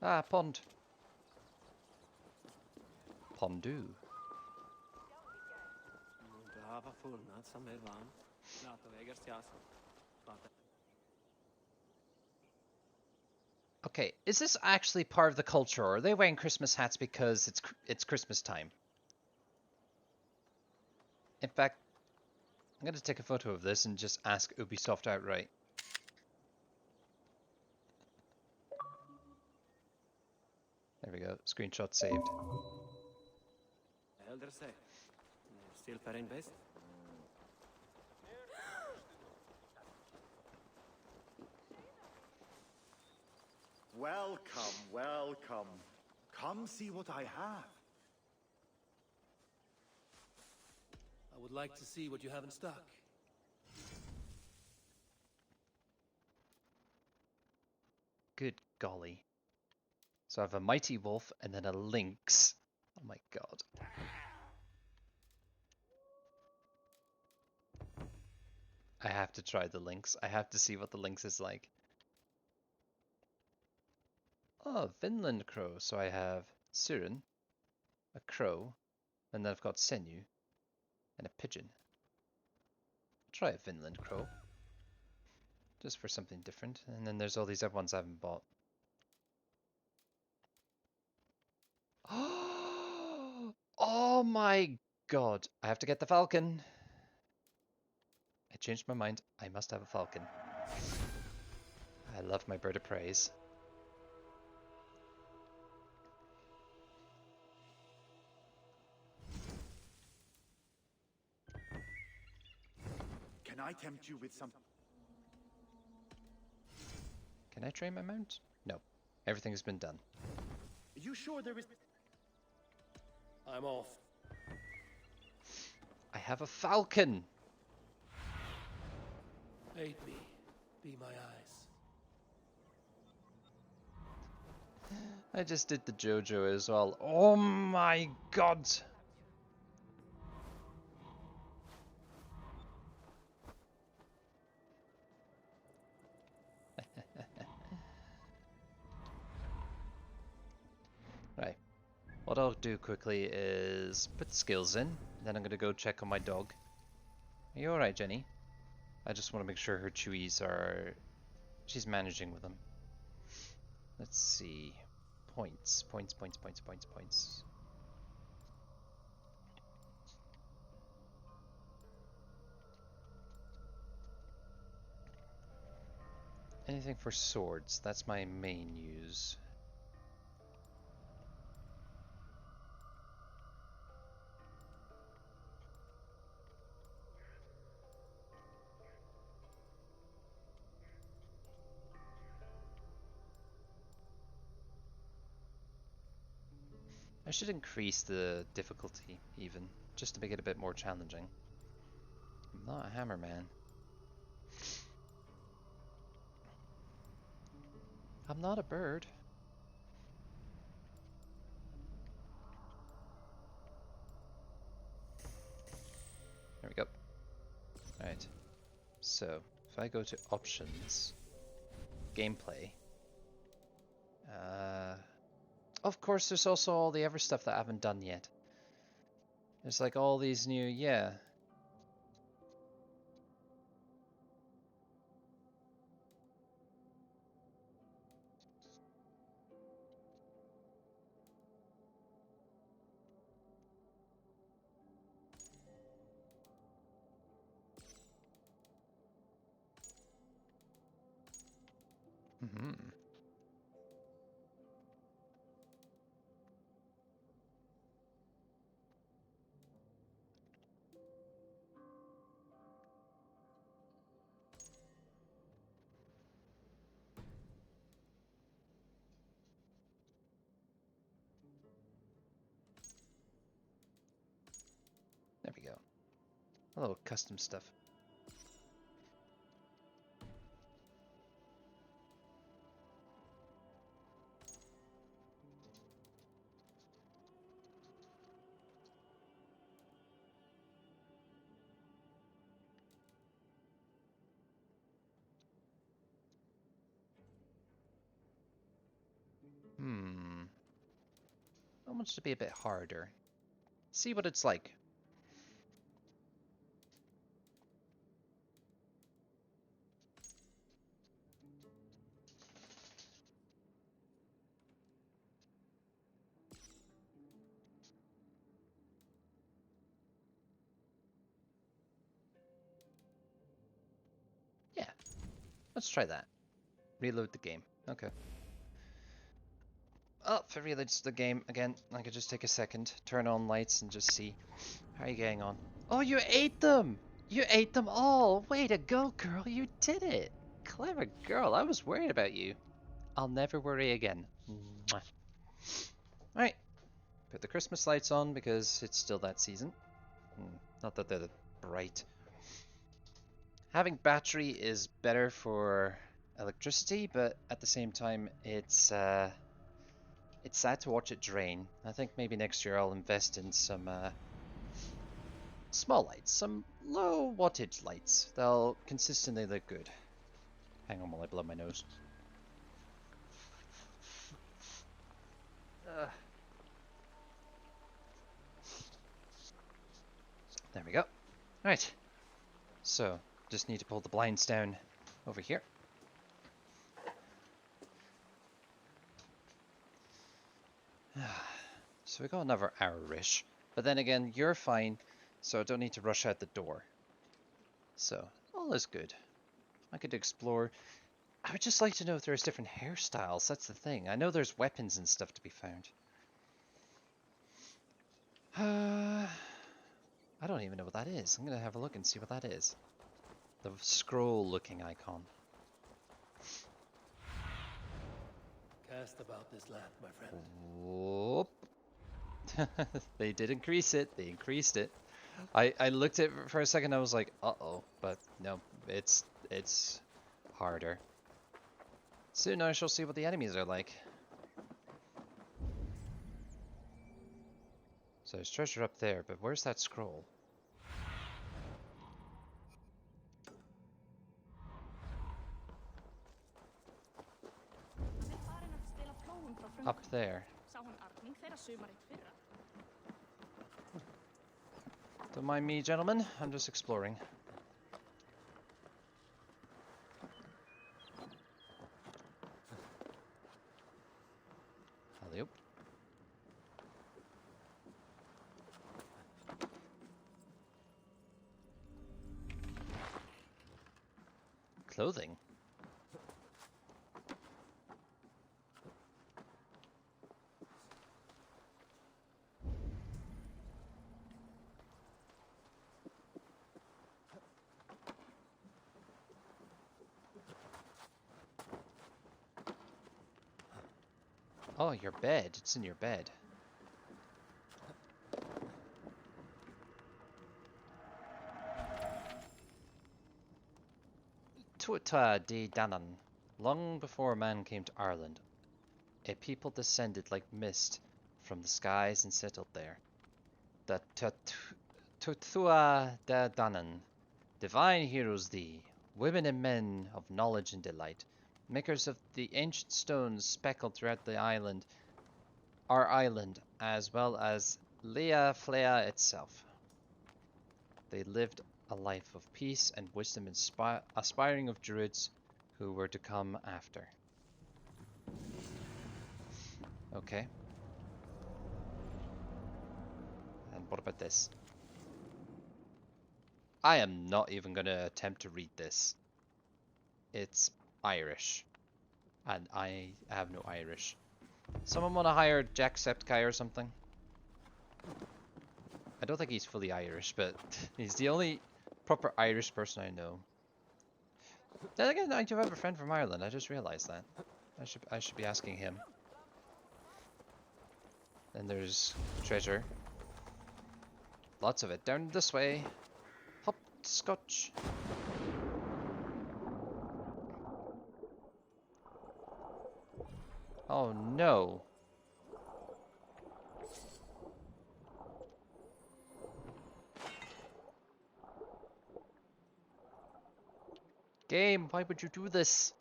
[SPEAKER 1] Ah, pond. Pondu. Okay, is this actually part of the culture, or are they wearing Christmas hats because it's Christmas time? In fact, I'm going to take a photo of this and just ask Ubisoft outright. There we go, screenshot saved.
[SPEAKER 11] Elders say, still faring best.
[SPEAKER 12] Welcome, welcome. Come see what I have.
[SPEAKER 7] I would like to see what you have in stock.
[SPEAKER 1] Good golly. So I have a mighty wolf and then a lynx. Oh my god. I have to try the lynx. I have to see what the lynx is like. Oh, Vinland crow. So I have Siren, a crow, and then I've got Senu, and a pigeon. Try a Vinland crow. Just for something different. And then there's all these other ones I haven't bought. Oh my god. I have to get the falcon. I changed my mind. I must have a falcon. I love my bird of praise.
[SPEAKER 12] Can I tempt you with some...
[SPEAKER 1] Can I train my mount? No. Everything has been done.
[SPEAKER 12] Are you sure there is...
[SPEAKER 7] I'm off.
[SPEAKER 1] I have a falcon!
[SPEAKER 7] Aid me. Be my eyes.
[SPEAKER 1] I just did the JoJo as well. Oh my god! Right. What I'll do quickly is put skills in, then I'm gonna go check on my dog. Are you alright, Jenny? I just want to make sure her chewies are... She's managing with them. Let's see. Points. Points. Anything for swords. That's my main use. should increase the difficulty even, just to make it a bit more challenging. I'm not a hammer man. I'm not a bird. There we go. Alright. So, if I go to options, gameplay. Of course, there's also all the other stuff that I haven't done yet. There's like all these new, yeah. There we go. A little custom stuff. I want it to be a bit harder. See what it's like. Yeah, let's try that. Reload the game. Okay. Oh, if it reloads the game again, I could just take a second, turn on lights, and just see. How are you getting on? Oh, you ate them! You ate them all! Way to go, girl! You did it! Clever girl, I was worried about you. I'll never worry again. Alright. Put the Christmas lights on because it's still that season. Not that they're bright. Having battery is better for electricity, but at the same time, it's sad to watch it drain. I think maybe next year I'll invest in some small lights, some low wattage lights. They'll consistently look good. Hang on while I blow my nose. There we go. Alright. So, just need to pull the blinds down over here. So we got another hour-ish. But then again, you're fine, so I don't need to rush out the door. So, all is good. I could explore. I would just like to know if there's different hairstyles, that's the thing. I know there's weapons and stuff to be found. I don't even know what that is. I'm gonna have a look and see what that is. The scroll-looking icon.
[SPEAKER 7] Cast about this land, my friend.
[SPEAKER 1] Whoop. They did increase it. They increased it. I looked at it for a second. I was like, uh-oh. But no, it's harder. Soon I shall see what the enemies are like. So there's treasure up there, but where's that scroll? Up there. Don't mind me, gentlemen. I'm just exploring. Alley-oop. Clothing. Oh, your bed. It's in your bed. Tuatha De Danann. Long before man came to Ireland, a people descended like mist from the skies and settled there. The Tuatha De Danann, divine heroes thee, women and men of knowledge and delight, makers of the ancient stones speckled throughout the island, our island, as well as Lea Flea itself. They lived a life of peace and wisdom, aspiring of druids who were to come after. Okay. And what about this? I am not even going to attempt to read this. It's Irish. And I have no Irish. Someone want to hire Jacksepticeye or something? I don't think he's fully Irish, but he's the only proper Irish person I know. Then again, I do have a friend from Ireland. I just realized that. I should be asking him. Then there's treasure. Lots of it. Down this way. Hop scotch. Oh no. Game, why would you do this?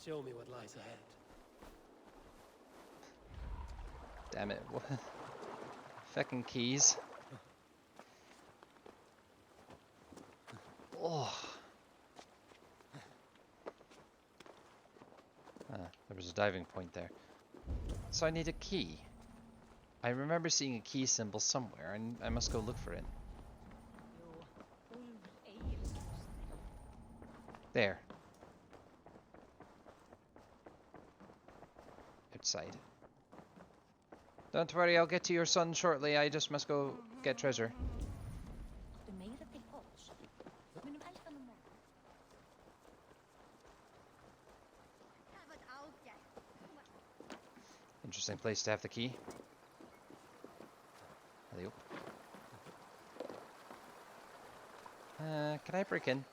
[SPEAKER 7] Show me what lies ahead.
[SPEAKER 1] Damn it. Feckin' keys. Oh. There was a diving point there. So I need a key. I remember seeing a key symbol somewhere, and I must go look for it. There. Outside. Don't worry, I'll get to your son shortly. I just must go get treasure. Interesting place to have the key. Hello. Can I break in?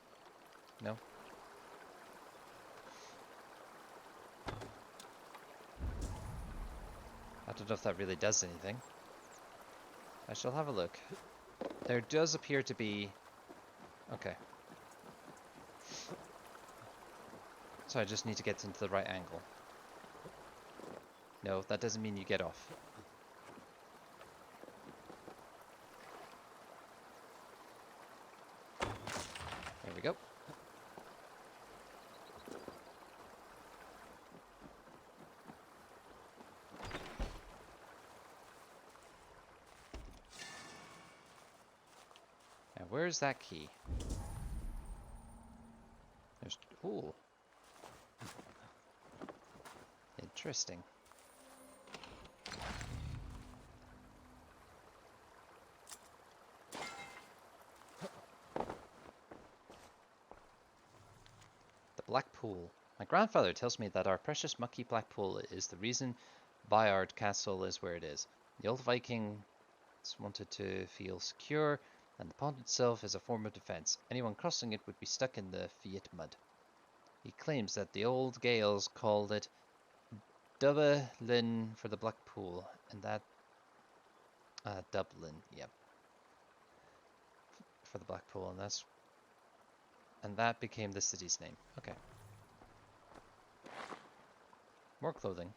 [SPEAKER 1] No. I don't know if that really does anything. I shall have a look. There does appear to be... Okay. So I just need to get into the right angle. No, that doesn't mean you get off. There we go. Now, where's that key? There's... Ooh. Interesting. Black Pool. My grandfather tells me that our precious mucky Black Pool is the reason Bayard Castle is where it is. The old Vikings wanted to feel secure, and the pond itself is a form of defense. Anyone crossing it would be stuck in the Fiat mud. He claims that the old Gaels called it Dublin for the Black Pool, and that Dublin, yep, for the Black Pool, and that became the city's name. Okay. More clothing.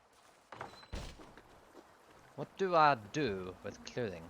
[SPEAKER 1] What do I do with clothing?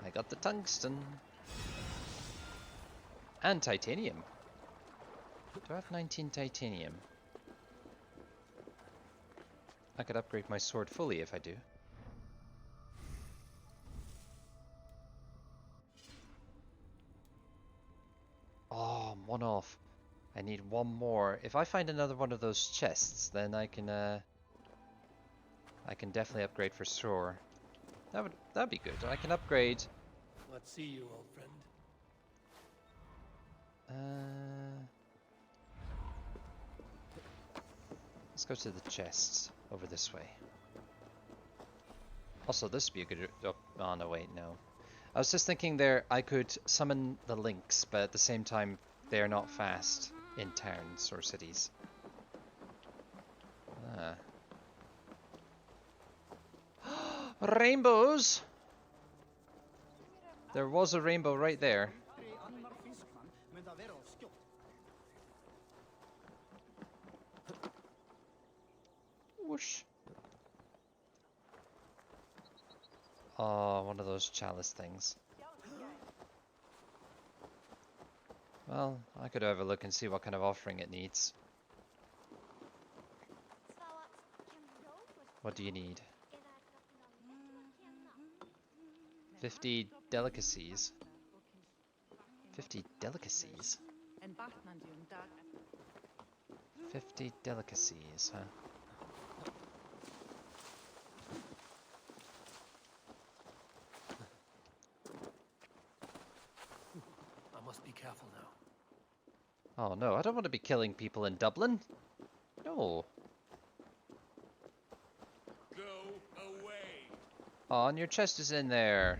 [SPEAKER 1] I got the tungsten. And titanium. Do I have 19 titanium? I could upgrade my sword fully if I do. Oh, I'm one off. I need one more. If I find another one of those chests, then I can definitely upgrade for sure. That'd be good. I can upgrade.
[SPEAKER 7] What see you, old friend?
[SPEAKER 1] Let's go to the chests over this way. Also, this would be a good. Oh no, wait, no. I was just thinking there I could summon the lynx, but at the same time they are not fast in towns or cities. Ah. Rainbows! There was a rainbow right there. Whoosh. Oh, one of those chalice things. Well, I could have a look and see what kind of offering it needs. What do you need? 50 delicacies. 50 delicacies? 50 delicacies, huh?
[SPEAKER 7] I must be careful now.
[SPEAKER 1] Oh no, I don't want to be killing people in Dublin. No.
[SPEAKER 3] Go away.
[SPEAKER 1] Oh, and your chest is in there.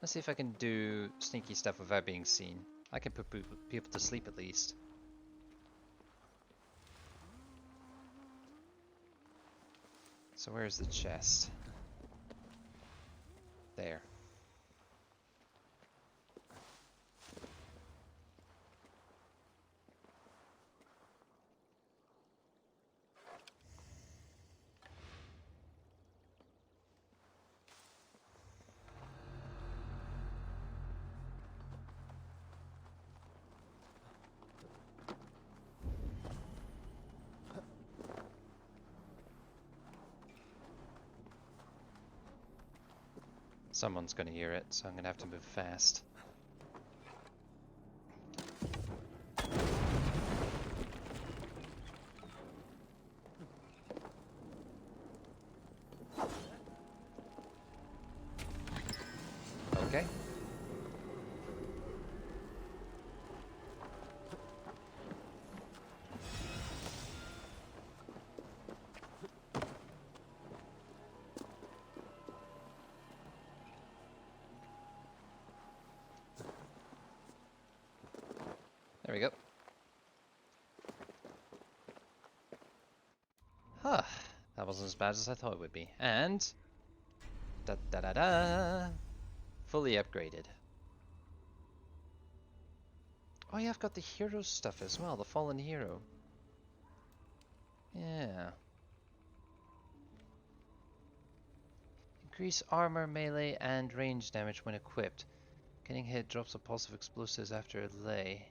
[SPEAKER 1] Let's see if I can do sneaky stuff without being seen. I can put people to sleep at least. So where's the chest? There. Someone's gonna hear it, so I'm gonna have to move fast. Okay. There we go. Huh. That wasn't as bad as I thought it would be. And da da da da, fully upgraded. Oh yeah, I've got the hero stuff as well, the fallen hero. Yeah. Increase armor, melee, and range damage when equipped. Getting hit drops a pulse of explosives after a lay.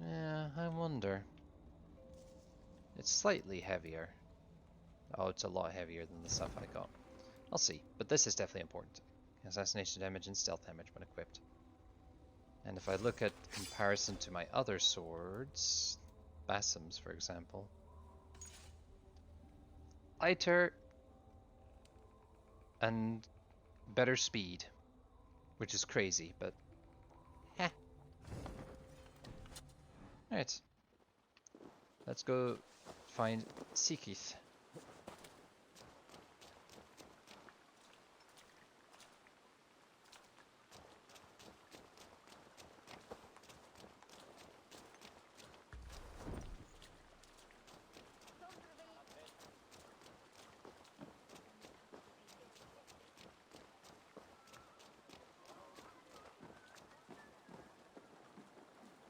[SPEAKER 1] Yeah, I wonder. It's slightly heavier. Oh, it's a lot heavier than the stuff I got. I'll see, but this is definitely important. Assassination damage and stealth damage when equipped. And if I look at comparison to my other swords, Basim's for example, lighter and better speed, which is crazy, but heh. Alright. Let's go find Sikith.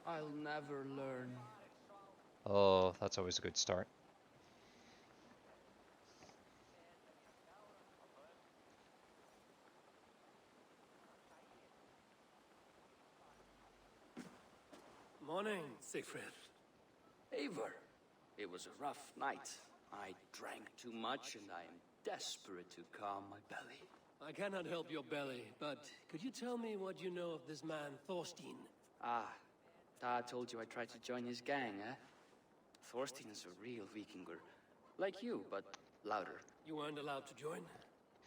[SPEAKER 3] I'll never learn.
[SPEAKER 1] Oh, that's always a good start.
[SPEAKER 7] Morning, Siegfried.
[SPEAKER 9] Eivor, it was a rough night. I drank too much and I am desperate to calm my belly.
[SPEAKER 7] I cannot help your belly, but could you tell me what you know of this man, Thorstein?
[SPEAKER 9] Ah, Dad told you I tried to join his gang, eh? Thorstein is a real Vikinger. Like you, but louder.
[SPEAKER 7] You weren't allowed to join?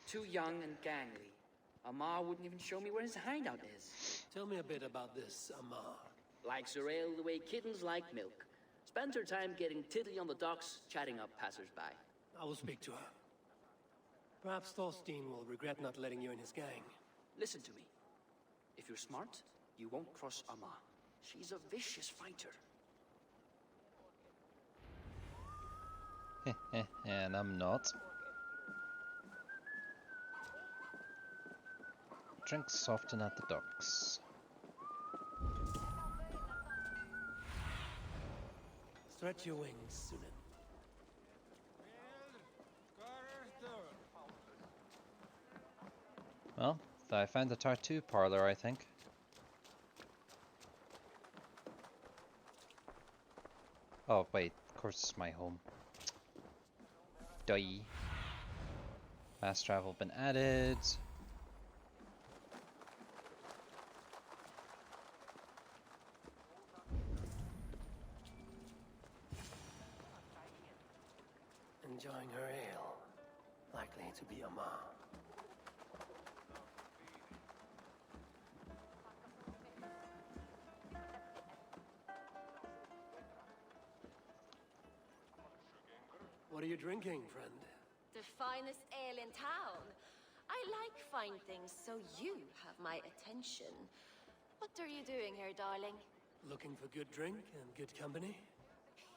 [SPEAKER 9] Too young and gangly. Amar wouldn't even show me where his hideout is.
[SPEAKER 7] Tell me a bit about this Amar.
[SPEAKER 9] Likes her ale the way kittens like milk. Spends her time getting tiddly on the docks, chatting up passers-by.
[SPEAKER 7] I will speak to her. Perhaps Thorstein will regret not letting you in his gang.
[SPEAKER 9] Listen to me. If you're smart, you won't cross Amar. She's a vicious fighter.
[SPEAKER 1] And I'm not. Drinks often at the docks.
[SPEAKER 7] Stretch your wings, Sunan.
[SPEAKER 1] Well, I found the tattoo parlor, I think. Oh, wait, of course it's my home. Die. Fast travel been added.
[SPEAKER 7] Enjoying her ale. Likely to be Amar. What are you drinking, friend?
[SPEAKER 13] The finest ale in town. I like fine things, so you have my attention. What are you doing here, darling?
[SPEAKER 7] Looking for good drink and good company?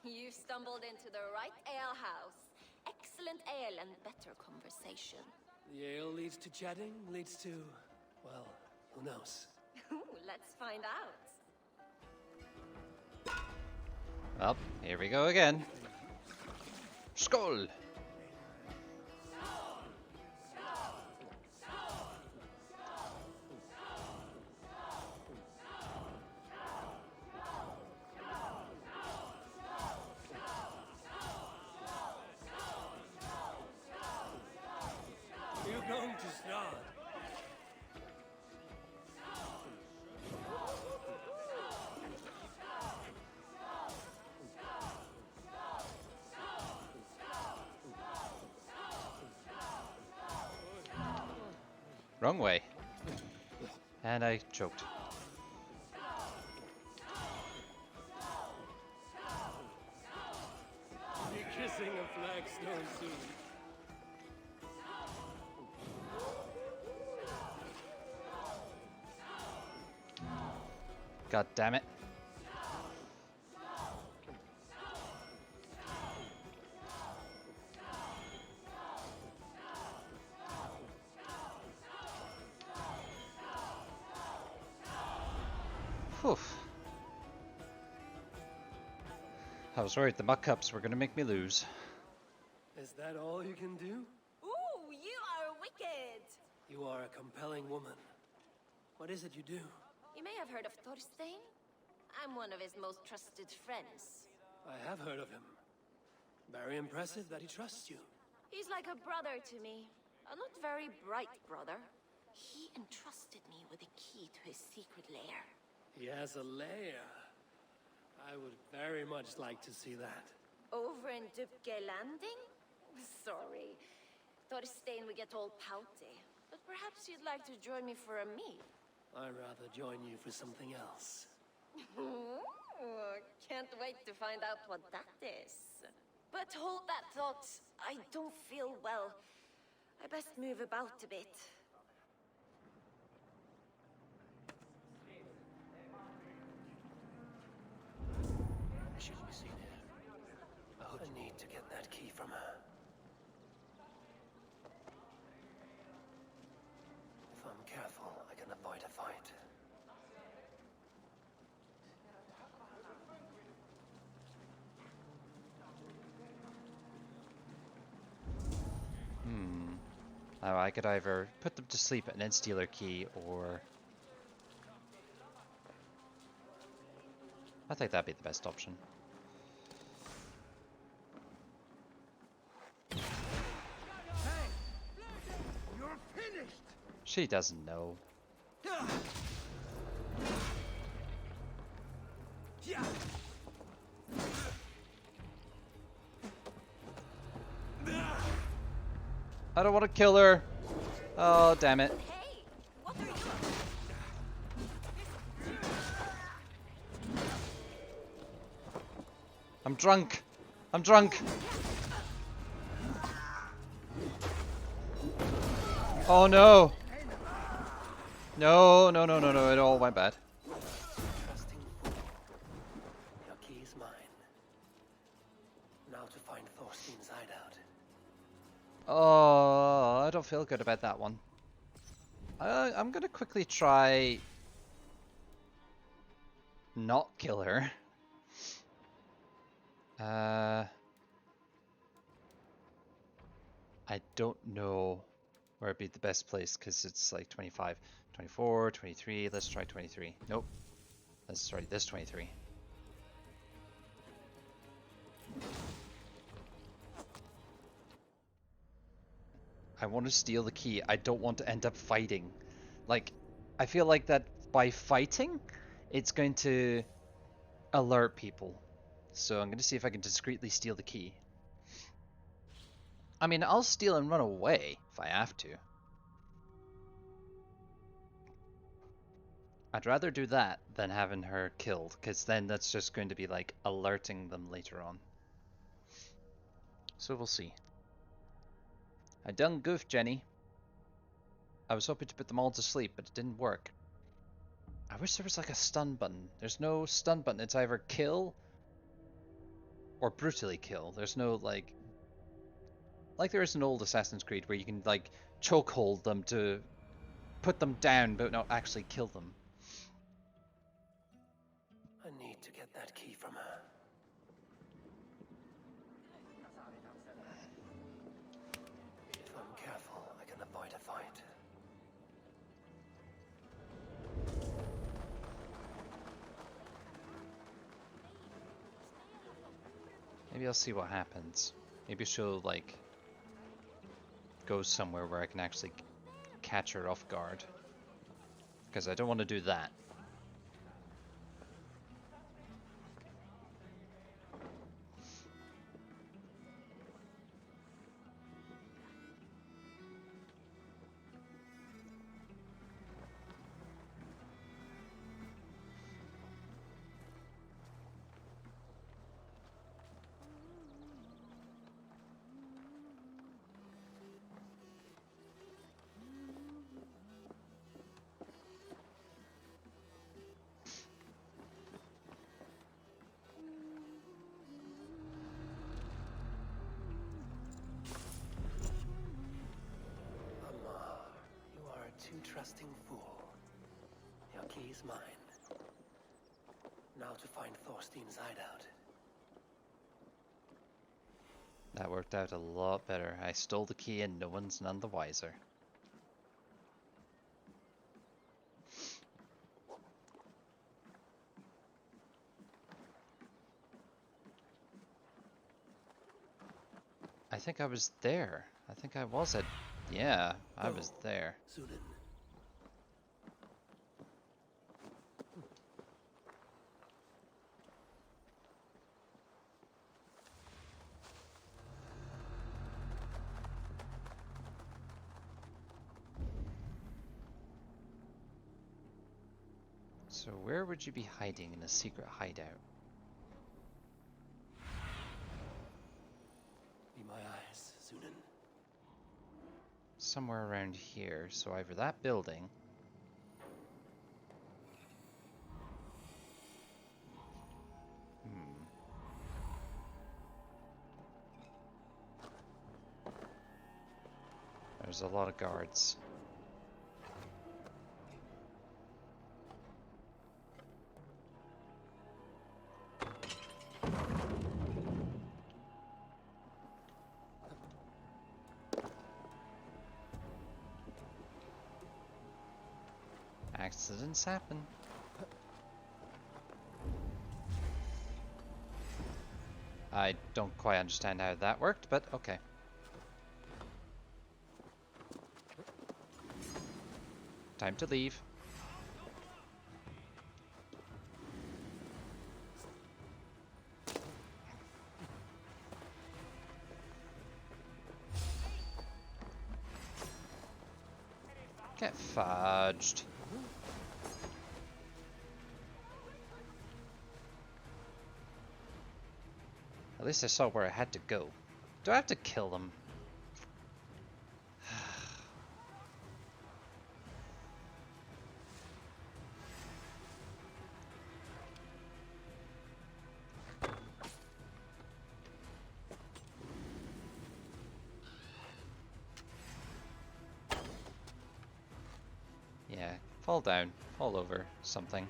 [SPEAKER 13] You've stumbled into the right ale house. Excellent ale and better conversation.
[SPEAKER 7] The ale leads to chatting, leads to... well, who knows?
[SPEAKER 13] Let's find out.
[SPEAKER 1] Well, here we go again. Skål!
[SPEAKER 7] You're going to start.
[SPEAKER 1] Wrong way. And I choked.
[SPEAKER 7] You're kissing a flagstone soon.
[SPEAKER 1] God damn it. Whew. I was worried the muck-ups were gonna make me lose.
[SPEAKER 7] Is that all you can do?
[SPEAKER 13] Ooh, you are wicked!
[SPEAKER 7] You are a compelling woman. What is it you do?
[SPEAKER 13] You may have heard of Thorstein. I'm one of his most trusted friends.
[SPEAKER 7] I have heard of him. Very impressive that he trusts you.
[SPEAKER 13] He's like a brother to me. A not very bright brother. He entrusted me with the key to his secret lair.
[SPEAKER 7] He has a lair. I would very much like to see that.
[SPEAKER 13] Over in Dubke Landing? Sorry. Thorstein would get all pouty. But perhaps you'd like to join me for a meal.
[SPEAKER 7] I'd rather join you for something else.
[SPEAKER 13] Ooh, can't wait to find out what that is. But hold that thought. I don't feel well. I best move about a bit.
[SPEAKER 7] Shouldn't be seen here. I need to get that key from her. If I'm careful, I can avoid a fight.
[SPEAKER 1] Now I could either put them to sleep and then steal their key, or... I think that'd be the best option.
[SPEAKER 12] You're finished.
[SPEAKER 1] She doesn't know. I don't want to kill her. Oh, damn it.
[SPEAKER 13] Hey, what are you?
[SPEAKER 1] I'm drunk. I'm drunk. Oh no. No, no, no, no, no. It all went bad.
[SPEAKER 7] Trusting fool. Your key is mine. Now to find Thorstein's hideout.
[SPEAKER 1] Oh, I don't feel good about that one. I'm gonna quickly try not kill her. I don't know where would be the best place because it's like 25, 24, 23. Let's try 23. Nope. Let's try this 23. I want to steal the key. I don't want to end up fighting. Like, I feel like that by fighting, it's going to alert people. So I'm going to see if I can discreetly steal the key. I mean, I'll steal and run away if I have to. I'd rather do that than having her killed, because then that's just going to be like alerting them later on. So we'll see. I done goofed, Jenny. I was hoping to put them all to sleep, but it didn't work. I wish there was like a stun button. There's no stun button. It's either kill or brutally kill. There's no like there is an old Assassin's Creed where you can like chokehold them to put them down but not actually kill them.
[SPEAKER 7] I need to get that key from her. If I'm careful, I can avoid a fight.
[SPEAKER 1] Maybe I'll see what happens. Maybe she'll like go somewhere where I can actually catch her off guard. Because I don't want to do that.
[SPEAKER 7] Trusting fool. Your key is mine. Now to find Thorstein's hideout.
[SPEAKER 1] That worked out a lot better. I stole the key and no one's none the wiser. I think I was there. I think I was at... Yeah, I was there.
[SPEAKER 7] Sunan.
[SPEAKER 1] So where would you be hiding in a secret hideout?
[SPEAKER 7] Be my eyes, Sunan.
[SPEAKER 1] Somewhere around here, so either that building... There's a lot of guards. Accidents happen. I don't quite understand how that worked, but okay. Time to leave. Get fudged. At least I saw where I had to go. Do I have to kill them? Yeah, fall down, fall over, something.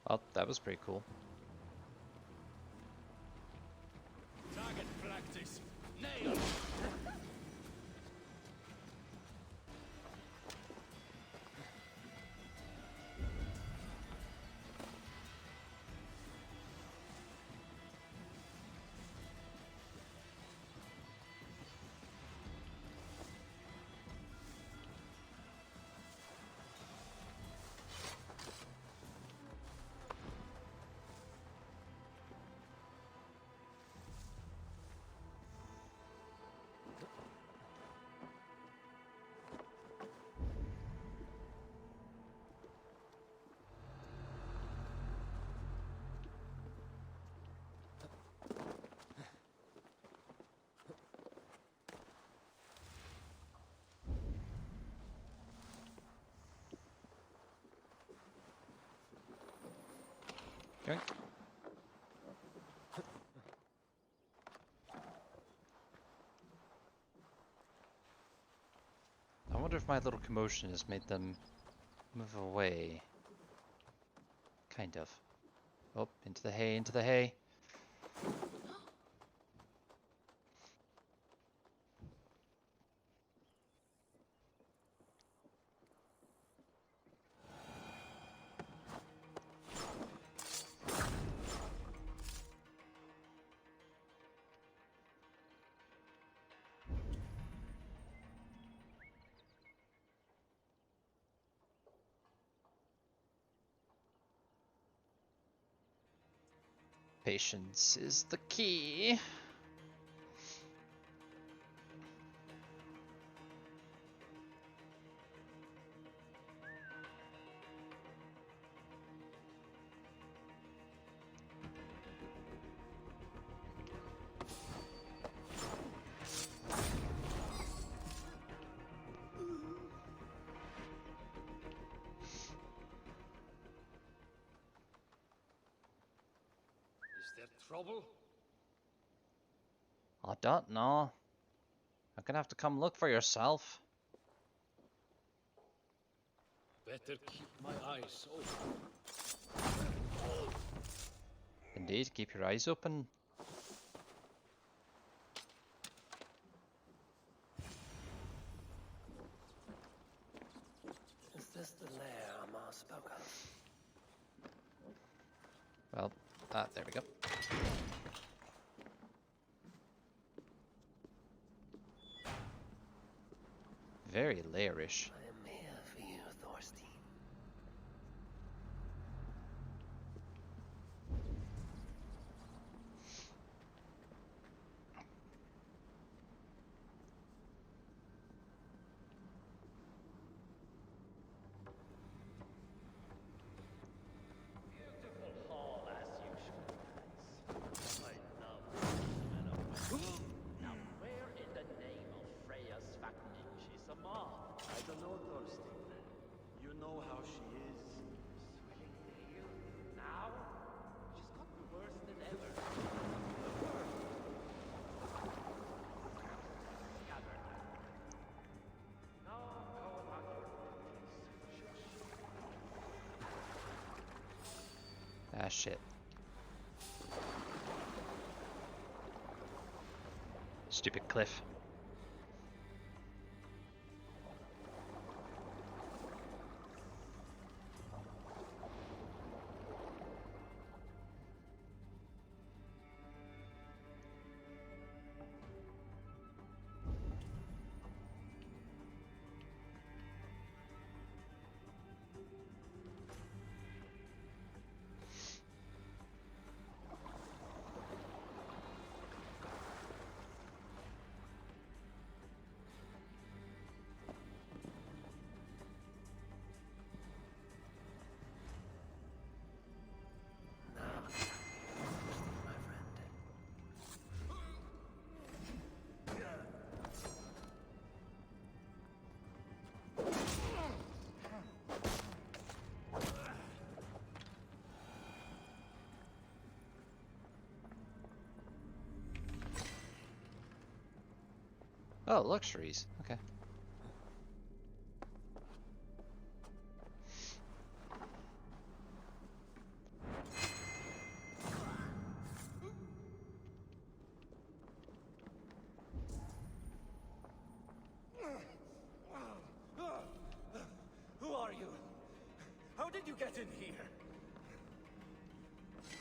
[SPEAKER 1] Well, that was pretty cool.
[SPEAKER 14] Target practice. Nail.
[SPEAKER 1] Yoink. I wonder if my little commotion has made them move away. Kind of. Oh, into the hay, into the hay. Patience is the key.
[SPEAKER 14] Is there trouble?
[SPEAKER 1] I don't know. You're gonna have to come look for yourself.
[SPEAKER 14] Better keep my eyes open.
[SPEAKER 1] Indeed, keep your eyes open.
[SPEAKER 7] Is this the lair Amar spoke of?
[SPEAKER 1] Well, there we go. Very lairish.
[SPEAKER 7] I am here for you, Thorstein.
[SPEAKER 15] Now, where in the name of Freya's fattening she's a mom?
[SPEAKER 12] I don't know, Thorstein. You know how she is.
[SPEAKER 15] Now? She's gotten worse than ever. Scabbard. Now, go about your duties. Shush.
[SPEAKER 1] Ah, shit. Stupid cliff. Oh, luxuries. Okay.
[SPEAKER 16] Who are you? How did you get in here?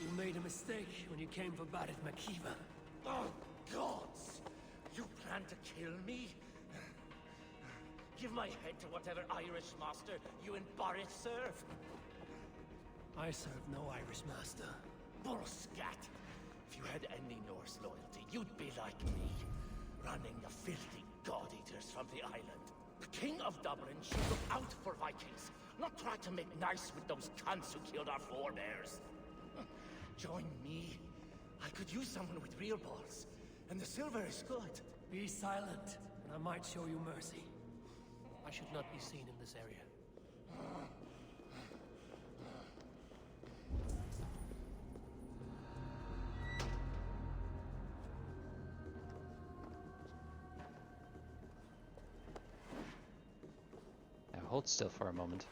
[SPEAKER 7] You made a mistake when you came for Barat Makiva.
[SPEAKER 16] Oh, gods! You plan to kill me? Give my head to whatever Irish master you and Boris serve.
[SPEAKER 7] I serve no Irish master.
[SPEAKER 16] Bullscat! If you had any Norse loyalty, you'd be like me, running the filthy god-eaters from the island. The King of Dublin should look out for Vikings, not try to make nice with those cunts who killed our forebears. Join me. I could use someone with real balls, and the silver is good.
[SPEAKER 7] Be silent, and I might show you mercy. I should not be seen in this area.
[SPEAKER 1] Now hold still for a moment.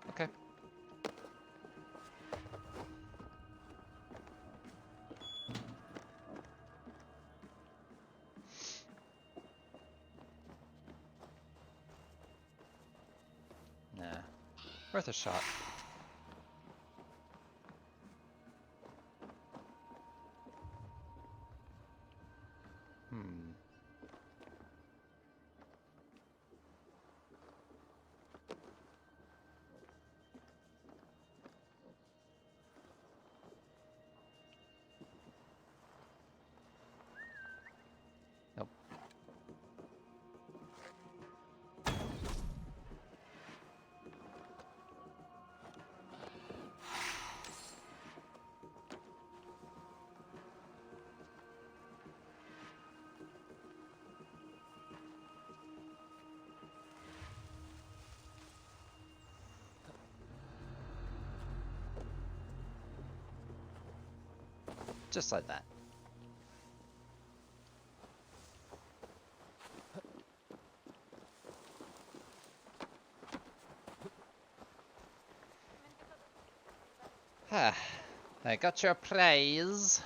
[SPEAKER 1] Okay. Nah. Worth a shot. Nope. Just like that. Ah, I got your praise.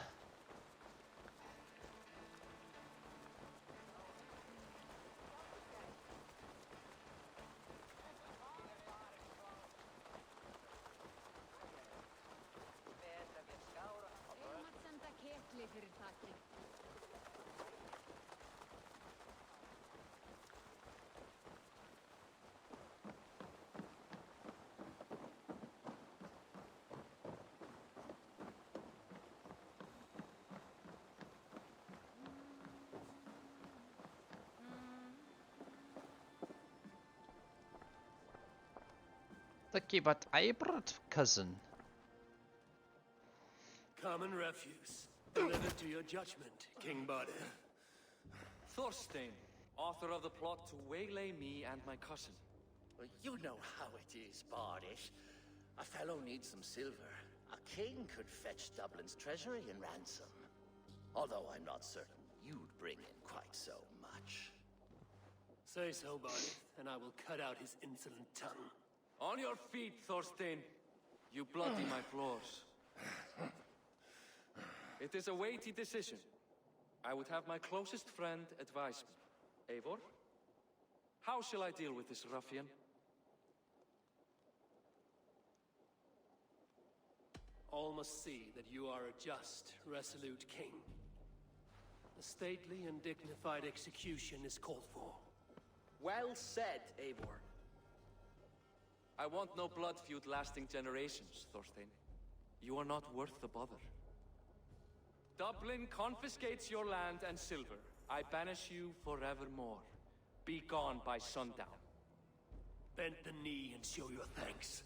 [SPEAKER 1] Lucky but I brought cousin.
[SPEAKER 7] Common refuse. Delivered to your judgment, King Body.
[SPEAKER 3] Thorstein, author of the plot to waylay me and my cousin.
[SPEAKER 16] Well, you know how it is, Bardish. A fellow needs some silver. A king could fetch Dublin's treasury in ransom. Although I'm not certain you'd bring in quite so much.
[SPEAKER 7] Say so, Body, and I will cut out his insolent tongue.
[SPEAKER 3] On your feet, Thorstein. You bloody my floors. It is a weighty decision. I would have my closest friend advise me. Eivor, how shall I deal with this ruffian?
[SPEAKER 7] All must see that you are a just, resolute king. A stately and dignified execution is called for.
[SPEAKER 3] Well said, Eivor. I want no blood feud lasting generations, Thorstein. You are not worth the bother. Dublin confiscates your land and silver. I banish you forevermore. Be gone by sundown.
[SPEAKER 7] Bend the knee and show your thanks.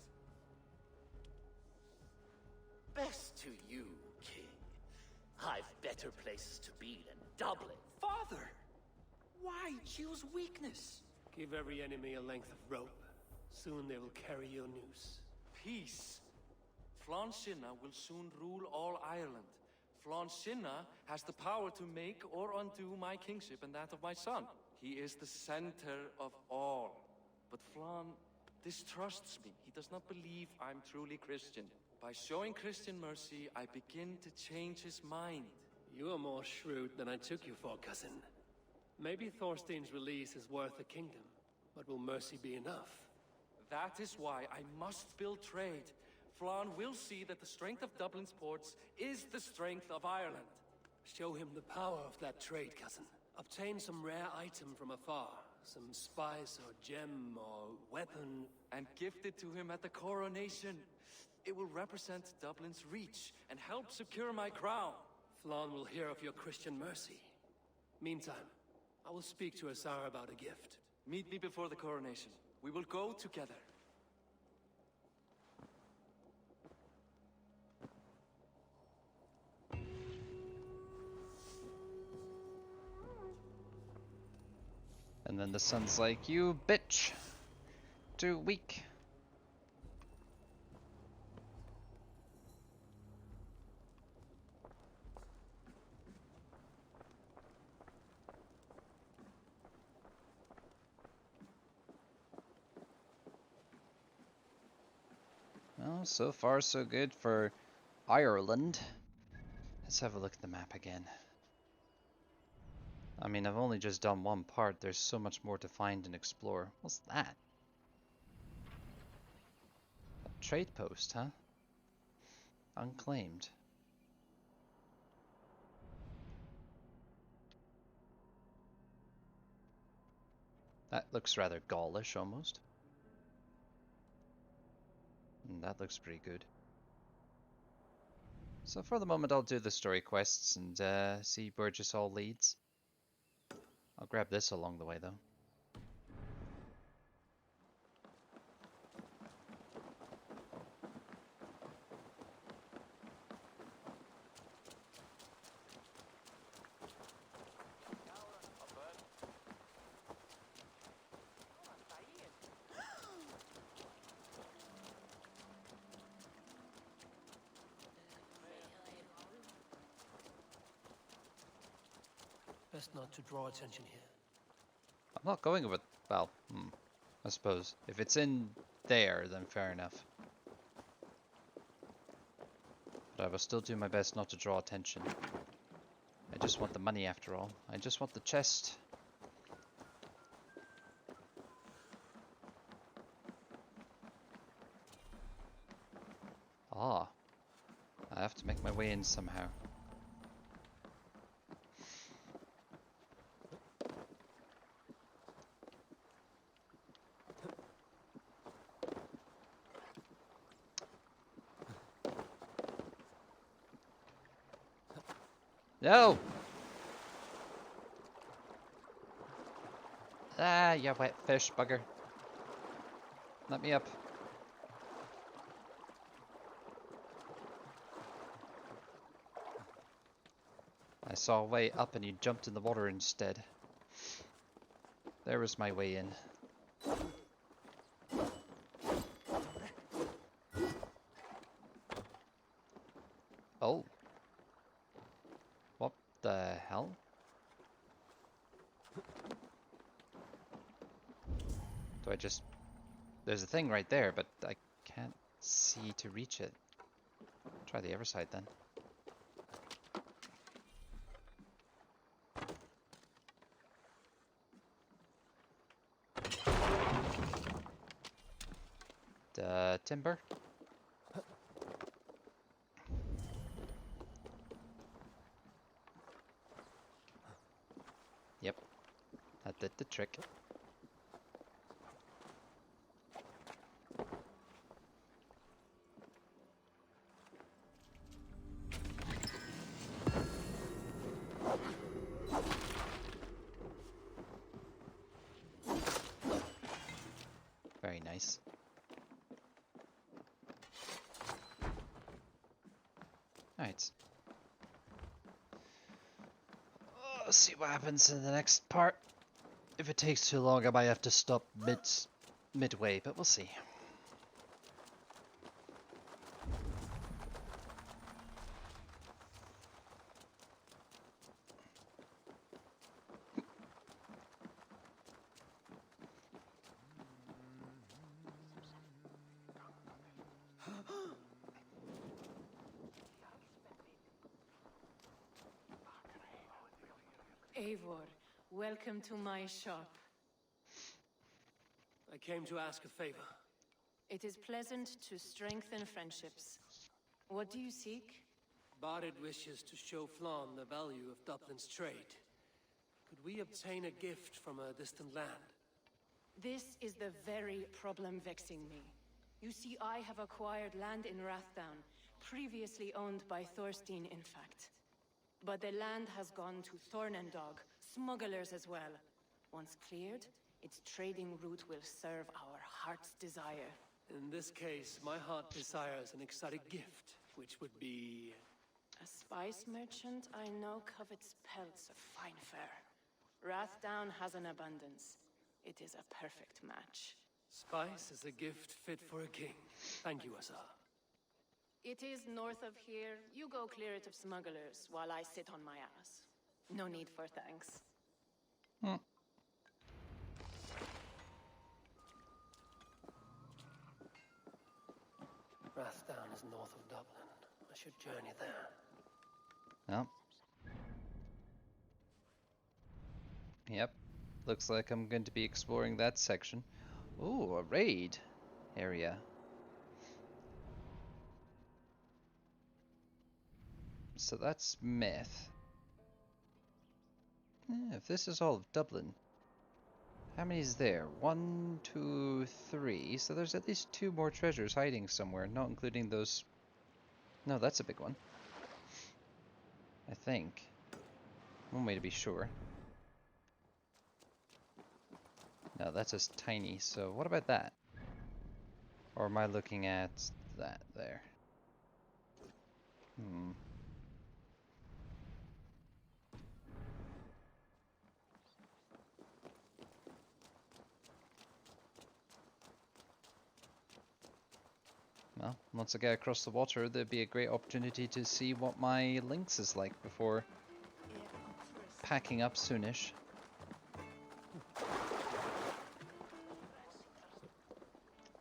[SPEAKER 16] Best to you, King. I've better places to be than Dublin.
[SPEAKER 3] Father! Why choose weakness?
[SPEAKER 7] Give every enemy a length of rope. Soon they will carry your noose.
[SPEAKER 3] Peace. Flann Sinna will soon rule all Ireland. Flann Sinna has the power to make or undo my kingship and that of my son. He is the center of all. But Flann distrusts me. He does not believe I'm truly Christian. By showing Christian mercy, I begin to change his mind.
[SPEAKER 7] You are more shrewd than I took you for, cousin. Maybe Thorstein's release is worth a kingdom, but will mercy be enough?
[SPEAKER 3] That is why I must build trade. Flann will see that the strength of Dublin's ports is the strength of Ireland.
[SPEAKER 7] Show him the power of that trade, cousin. Obtain some rare item from afar. Some spice or gem or weapon.
[SPEAKER 3] And gift it to him at the coronation. It will represent Dublin's reach and help secure my crown.
[SPEAKER 7] Flann will hear of your Christian mercy. Meantime, I will speak to Azar about a gift.
[SPEAKER 3] Meet me before the coronation. We will go together.
[SPEAKER 1] And then the son's like, you bitch! Too weak. Well, so far so good for Ireland. Let's have a look at the map again. I mean, I've only just done one part. There's so much more to find and explore. What's that? A trade post, huh? Unclaimed. That looks rather Gaulish, almost. And that looks pretty good. So for the moment, I'll do the story quests and see where this all leads. I'll grab this along the way, though.
[SPEAKER 7] Best not to draw attention here.
[SPEAKER 1] I'm not going over... well, I suppose. If it's in there, then fair enough. But I will still do my best not to draw attention. I just want the money after all. I just want the chest. Ah. I have to make my way in somehow. No! Ah, you wet fish bugger. Let me up. I saw a way up and you jumped in the water instead. There was my way in. Oh. What the hell? Do I just There's a thing right there, but I can't see to reach it. Try the other side then. The timber. Yep, that did the trick. Very nice. Alright. Let's see what happens in the next part. If it takes too long, I might have to stop midway, but we'll see.
[SPEAKER 2] Eivor, welcome to my shop.
[SPEAKER 7] I came to ask a favor.
[SPEAKER 2] It is pleasant to strengthen friendships. What do you seek?
[SPEAKER 7] Barid wishes to show Flann the value of Dublin's trade. Could we obtain a gift from a distant land?
[SPEAKER 2] This is the very problem vexing me. You see, I have acquired land in Rathdown, previously owned by Thorstein, in fact. But the land has gone to Thornendog, smugglers as well. Once cleared, its trading route will serve our heart's desire.
[SPEAKER 7] In this case, my heart desires an exotic gift, which would be...
[SPEAKER 2] A spice merchant I know covets pelts of fine fur. Rathdown has an abundance. It is a perfect match.
[SPEAKER 7] Spice is a gift fit for a king. Thank you, Azar.
[SPEAKER 2] It is north of here. You go clear it of smugglers, while I sit on my ass. No need for thanks.
[SPEAKER 7] Rathdown is north of Dublin. I should journey there.
[SPEAKER 1] No. Yep. Looks like I'm going to be exploring that section. Ooh, a raid area. So that's myth. Yeah, if this is all of Dublin, how many is there? 1, 2, 3. So there's at least 2 more treasures hiding somewhere, not including those. No, that's a big one. I think. One way to be sure. No, that's just tiny. So what about that? Or am I looking at that there? Well, once I get across the water, there'd be a great opportunity to see what my Lynx is like before packing up soonish.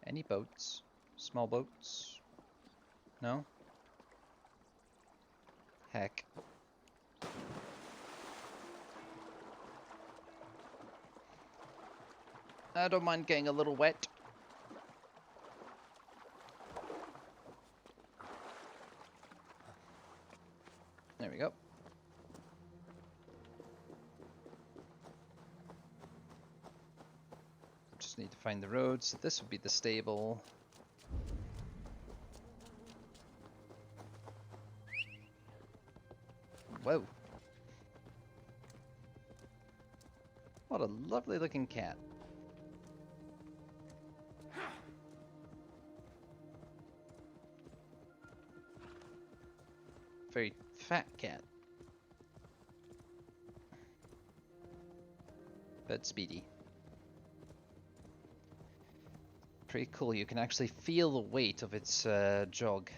[SPEAKER 1] Any boats? Small boats? No? Heck. I don't mind getting a little wet. There we go. Just need to find the road, so this would be the stable. Whoa. What a lovely looking cat. Very fat cat. But speedy. Pretty cool. You can actually feel the weight of its jog.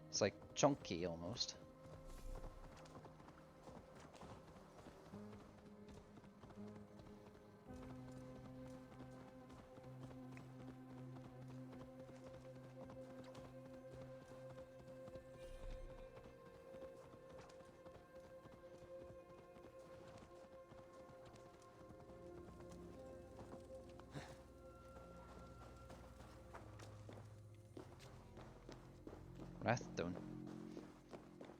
[SPEAKER 1] It's like chunky almost. Rathstone.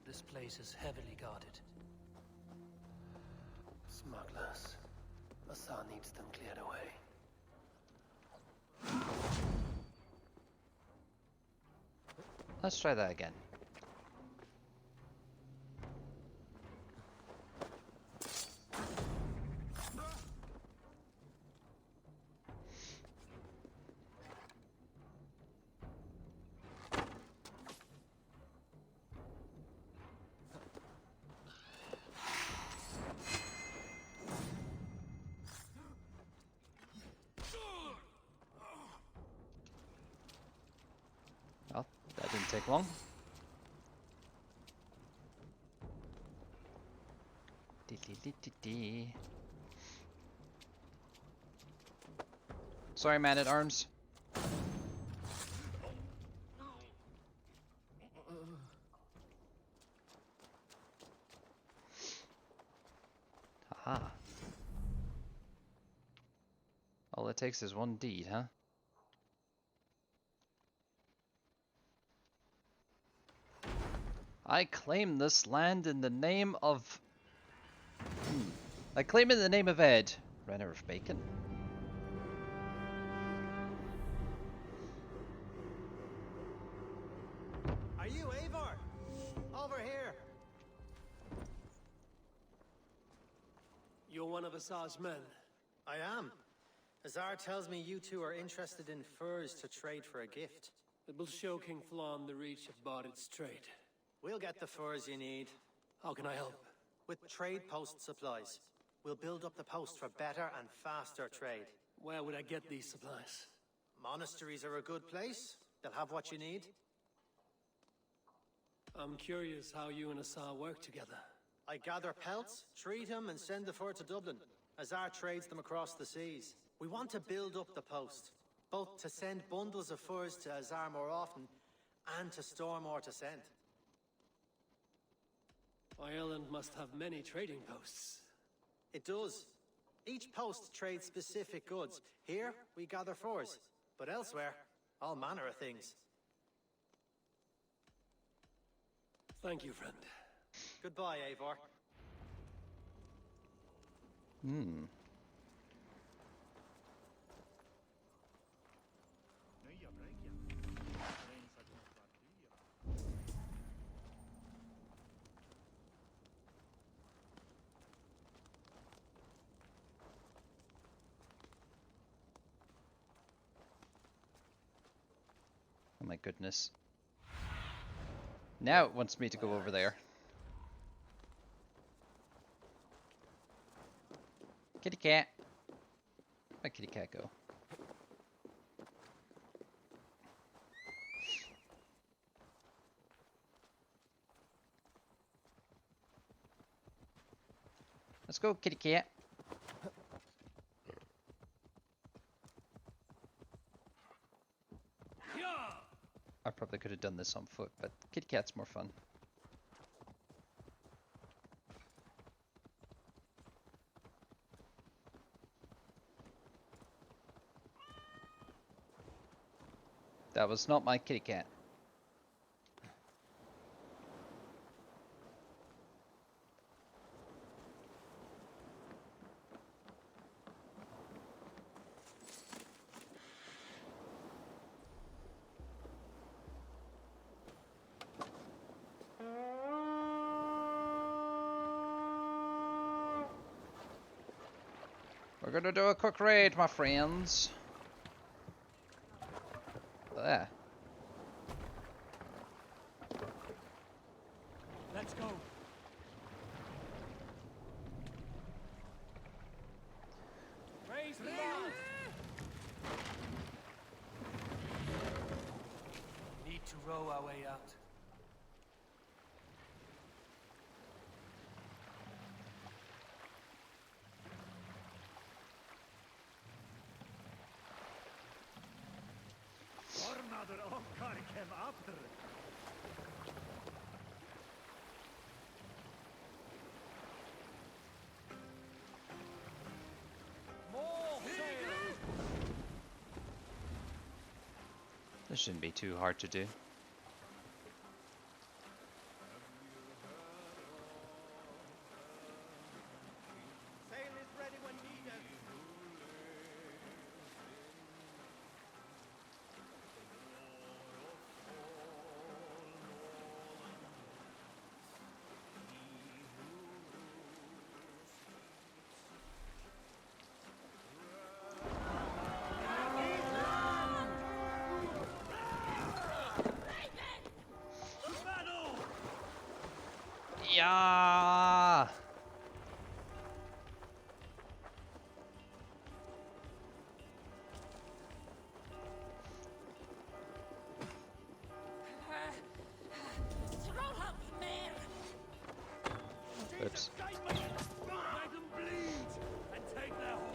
[SPEAKER 7] This place is heavily guarded. Smugglers. Azar needs them cleared away.
[SPEAKER 1] Let's try that again. Well, that didn't take long. Sorry, man at arms. Haha. All it takes is one deed, huh? I claim this land in the name of... I claim it in the name of Ed, Renner of Bacon.
[SPEAKER 17] Are you Eivor? Over here.
[SPEAKER 7] You're one of Azar's men.
[SPEAKER 17] I am. Azar tells me you two are interested in furs to trade for a gift.
[SPEAKER 7] It will show King Flan the reach of Bardet's trade.
[SPEAKER 17] We'll get the furs you need.
[SPEAKER 7] How can I help?
[SPEAKER 17] With trade post supplies. We'll build up the post for better and faster trade.
[SPEAKER 7] Where would I get these supplies?
[SPEAKER 17] Monasteries are a good place. They'll have what you need.
[SPEAKER 7] I'm curious how you and Azar work together.
[SPEAKER 17] I gather pelts, treat them, and send the fur to Dublin. Azar trades them across the seas. We want to build up the post, both to send bundles of furs to Azar more often, and to store more to send.
[SPEAKER 7] Ireland must have many trading posts.
[SPEAKER 17] It does. Each post trades specific goods. Here, we gather furs, but elsewhere, all manner of things.
[SPEAKER 7] Thank you, friend.
[SPEAKER 17] Goodbye, Eivor.
[SPEAKER 1] Oh my goodness. Now it wants me to go over there. Kitty cat. Where'd kitty cat go? Let's go, kitty cat. I probably could have done this on foot, but kitty cat's more fun. That was not my kitty cat. We're gonna do a quick raid, my friends. There.
[SPEAKER 16] Let's go. Raise the bar.
[SPEAKER 7] Need to row our way out.
[SPEAKER 1] This shouldn't be too hard to do. Yeah. Oops.
[SPEAKER 14] Let them bleed and take their hold.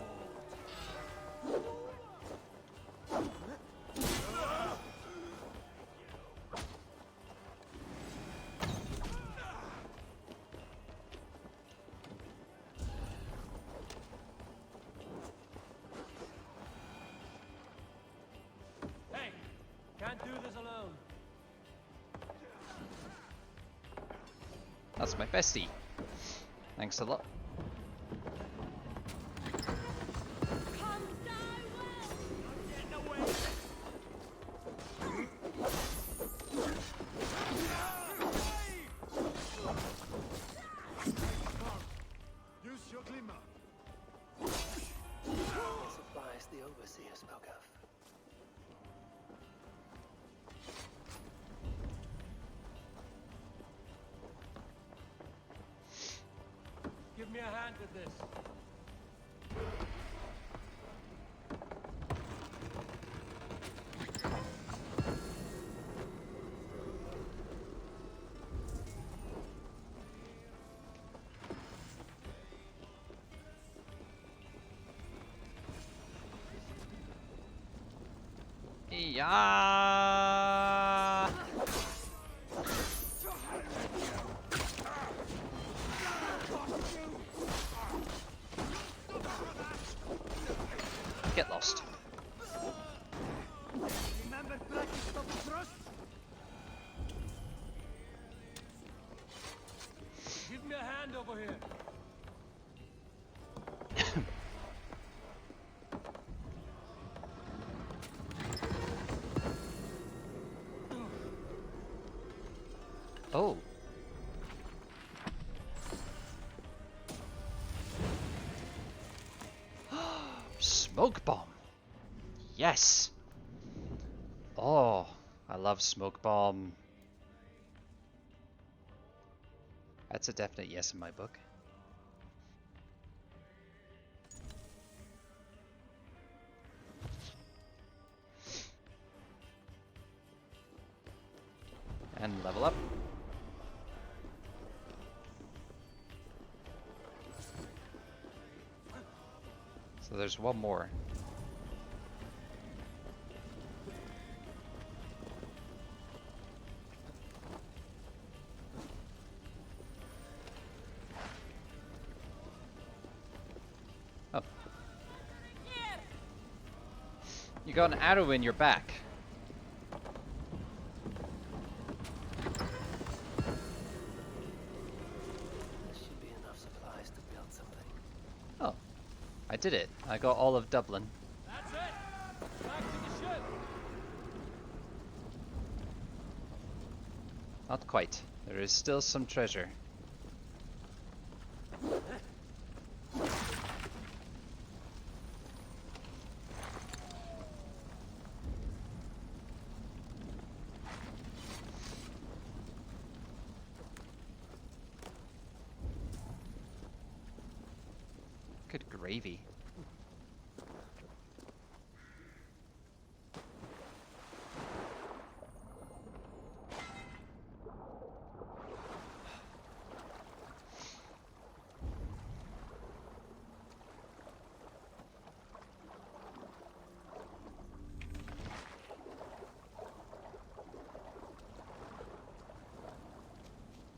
[SPEAKER 7] Hey, can't do this alone.
[SPEAKER 1] That's my bestie. Thanks a lot.
[SPEAKER 12] Use your glimmer.
[SPEAKER 7] Supplies the overseer spoke of. Give me a hand with this.
[SPEAKER 1] Yeah. Get lost.
[SPEAKER 14] Remember practice of trust?
[SPEAKER 7] Give me a hand over here.
[SPEAKER 1] Oh. Smoke bomb. Yes. Oh, I love smoke bomb. That's a definite yes in my book. And level up. So there's one more. Oh. You got an arrow in your back.
[SPEAKER 7] There should be enough supplies to build something.
[SPEAKER 1] Oh. I did it. I got all of Dublin.
[SPEAKER 7] That's it! Back to the ship!
[SPEAKER 1] Not quite. There is still some treasure. Good gravy.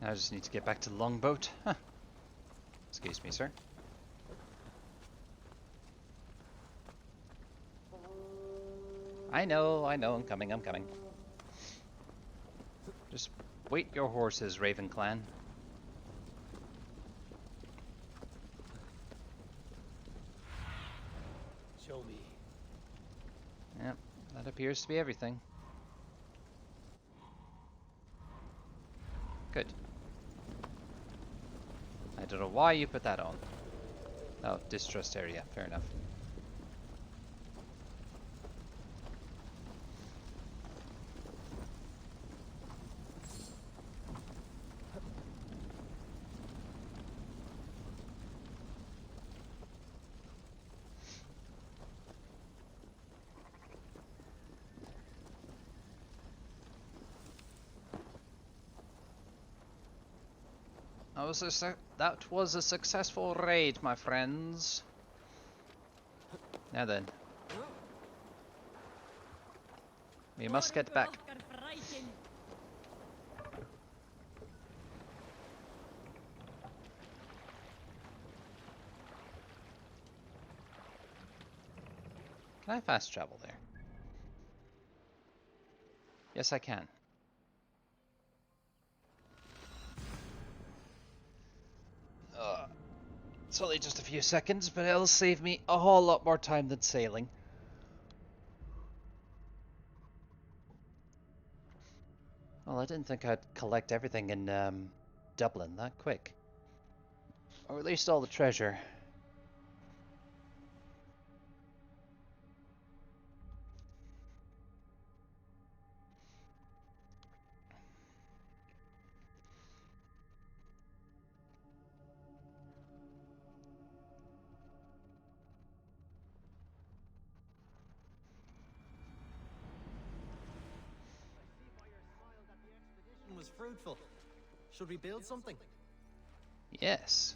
[SPEAKER 1] Now I just need to get back to the longboat. Huh. Excuse me, sir. I know, I'm coming. Just wait your horses, Raven Clan.
[SPEAKER 7] Show me.
[SPEAKER 1] Yep, that appears to be everything. Good. I don't know why you put that on. Oh, distrust area, fair enough. That was a successful raid, my friends. Now then, we must get back. Can I fast travel there? Yes, I can. It's only just a few seconds, but it'll save me a whole lot more time than sailing. Well, I didn't think I'd collect everything in Dublin that quick. Or at least all the treasure.
[SPEAKER 17] Was fruitful. Should we build something?
[SPEAKER 1] Yes.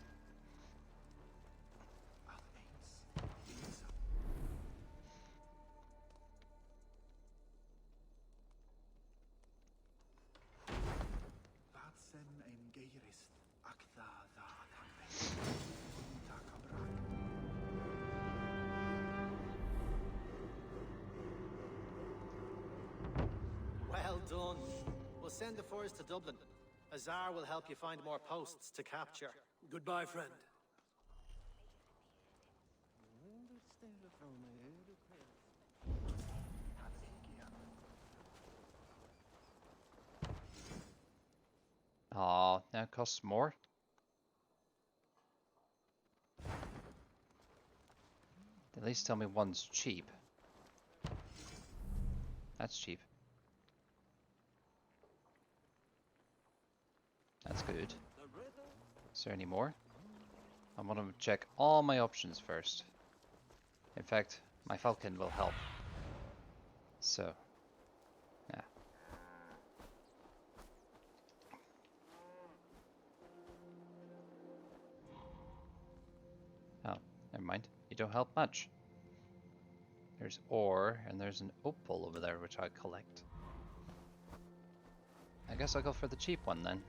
[SPEAKER 17] Well done. We'll send the furs to Dublin. Azar will help you find more posts to capture.
[SPEAKER 7] Goodbye, friend.
[SPEAKER 1] Aw, now it costs more. At least tell me one's cheap. That's cheap. That's good. Is there any more? I want to check all my options first. In fact, my falcon will help. So, yeah. Oh, never mind. You don't help much. There's ore, and there's an opal over there which I collect. I guess I'll go for the cheap one then.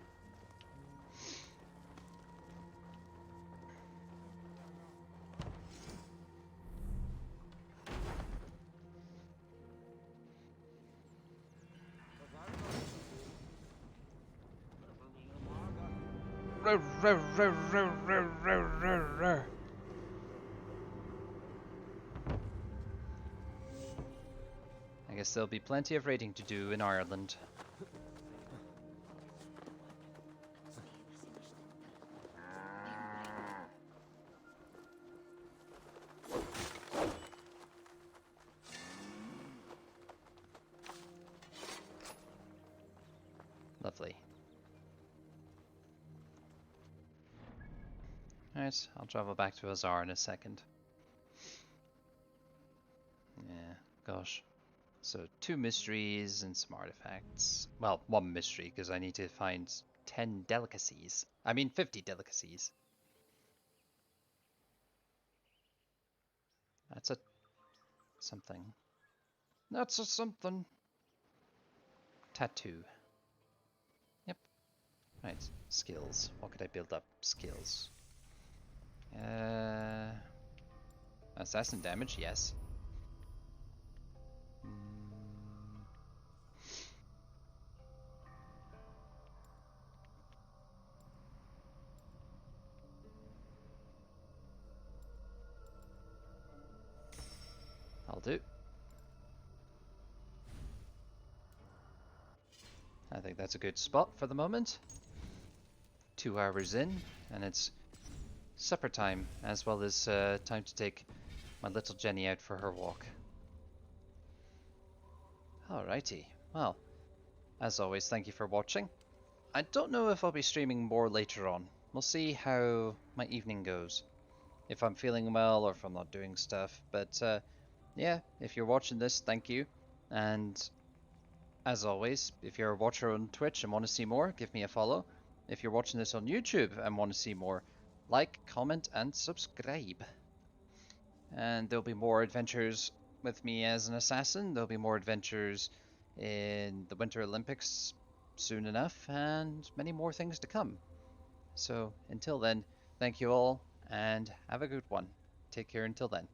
[SPEAKER 1] I guess there'll be plenty of raiding to do in Ireland. Lovely. Alright, I'll travel back to Azar in a second. Yeah, gosh. So 2 mysteries and some artifacts. Well, 1 mystery because I need to find 10 delicacies. I mean 50 delicacies. That's a something. That's a something. Tattoo. Yep. Right, skills. What could I build up? Skills. Assassin damage, yes. I'll do. I think that's a good spot for the moment. 2 hours in, and it's supper time, as well as time to take my little Jenny out for her walk. Alrighty, well, as always, thank you for watching. I don't know if I'll be streaming more later on. We'll see how my evening goes. If I'm feeling well or if I'm not doing stuff. But yeah, if you're watching this, thank you. And as always, if you're a watcher on Twitch and want to see more, give me a follow. If you're watching this on YouTube and want to see more, like, comment, and subscribe. And there'll be more adventures with me as an assassin. There'll be more adventures in the Winter Olympics soon enough, and many more things to come. So until then, thank you all, and have a good one. Take care until then.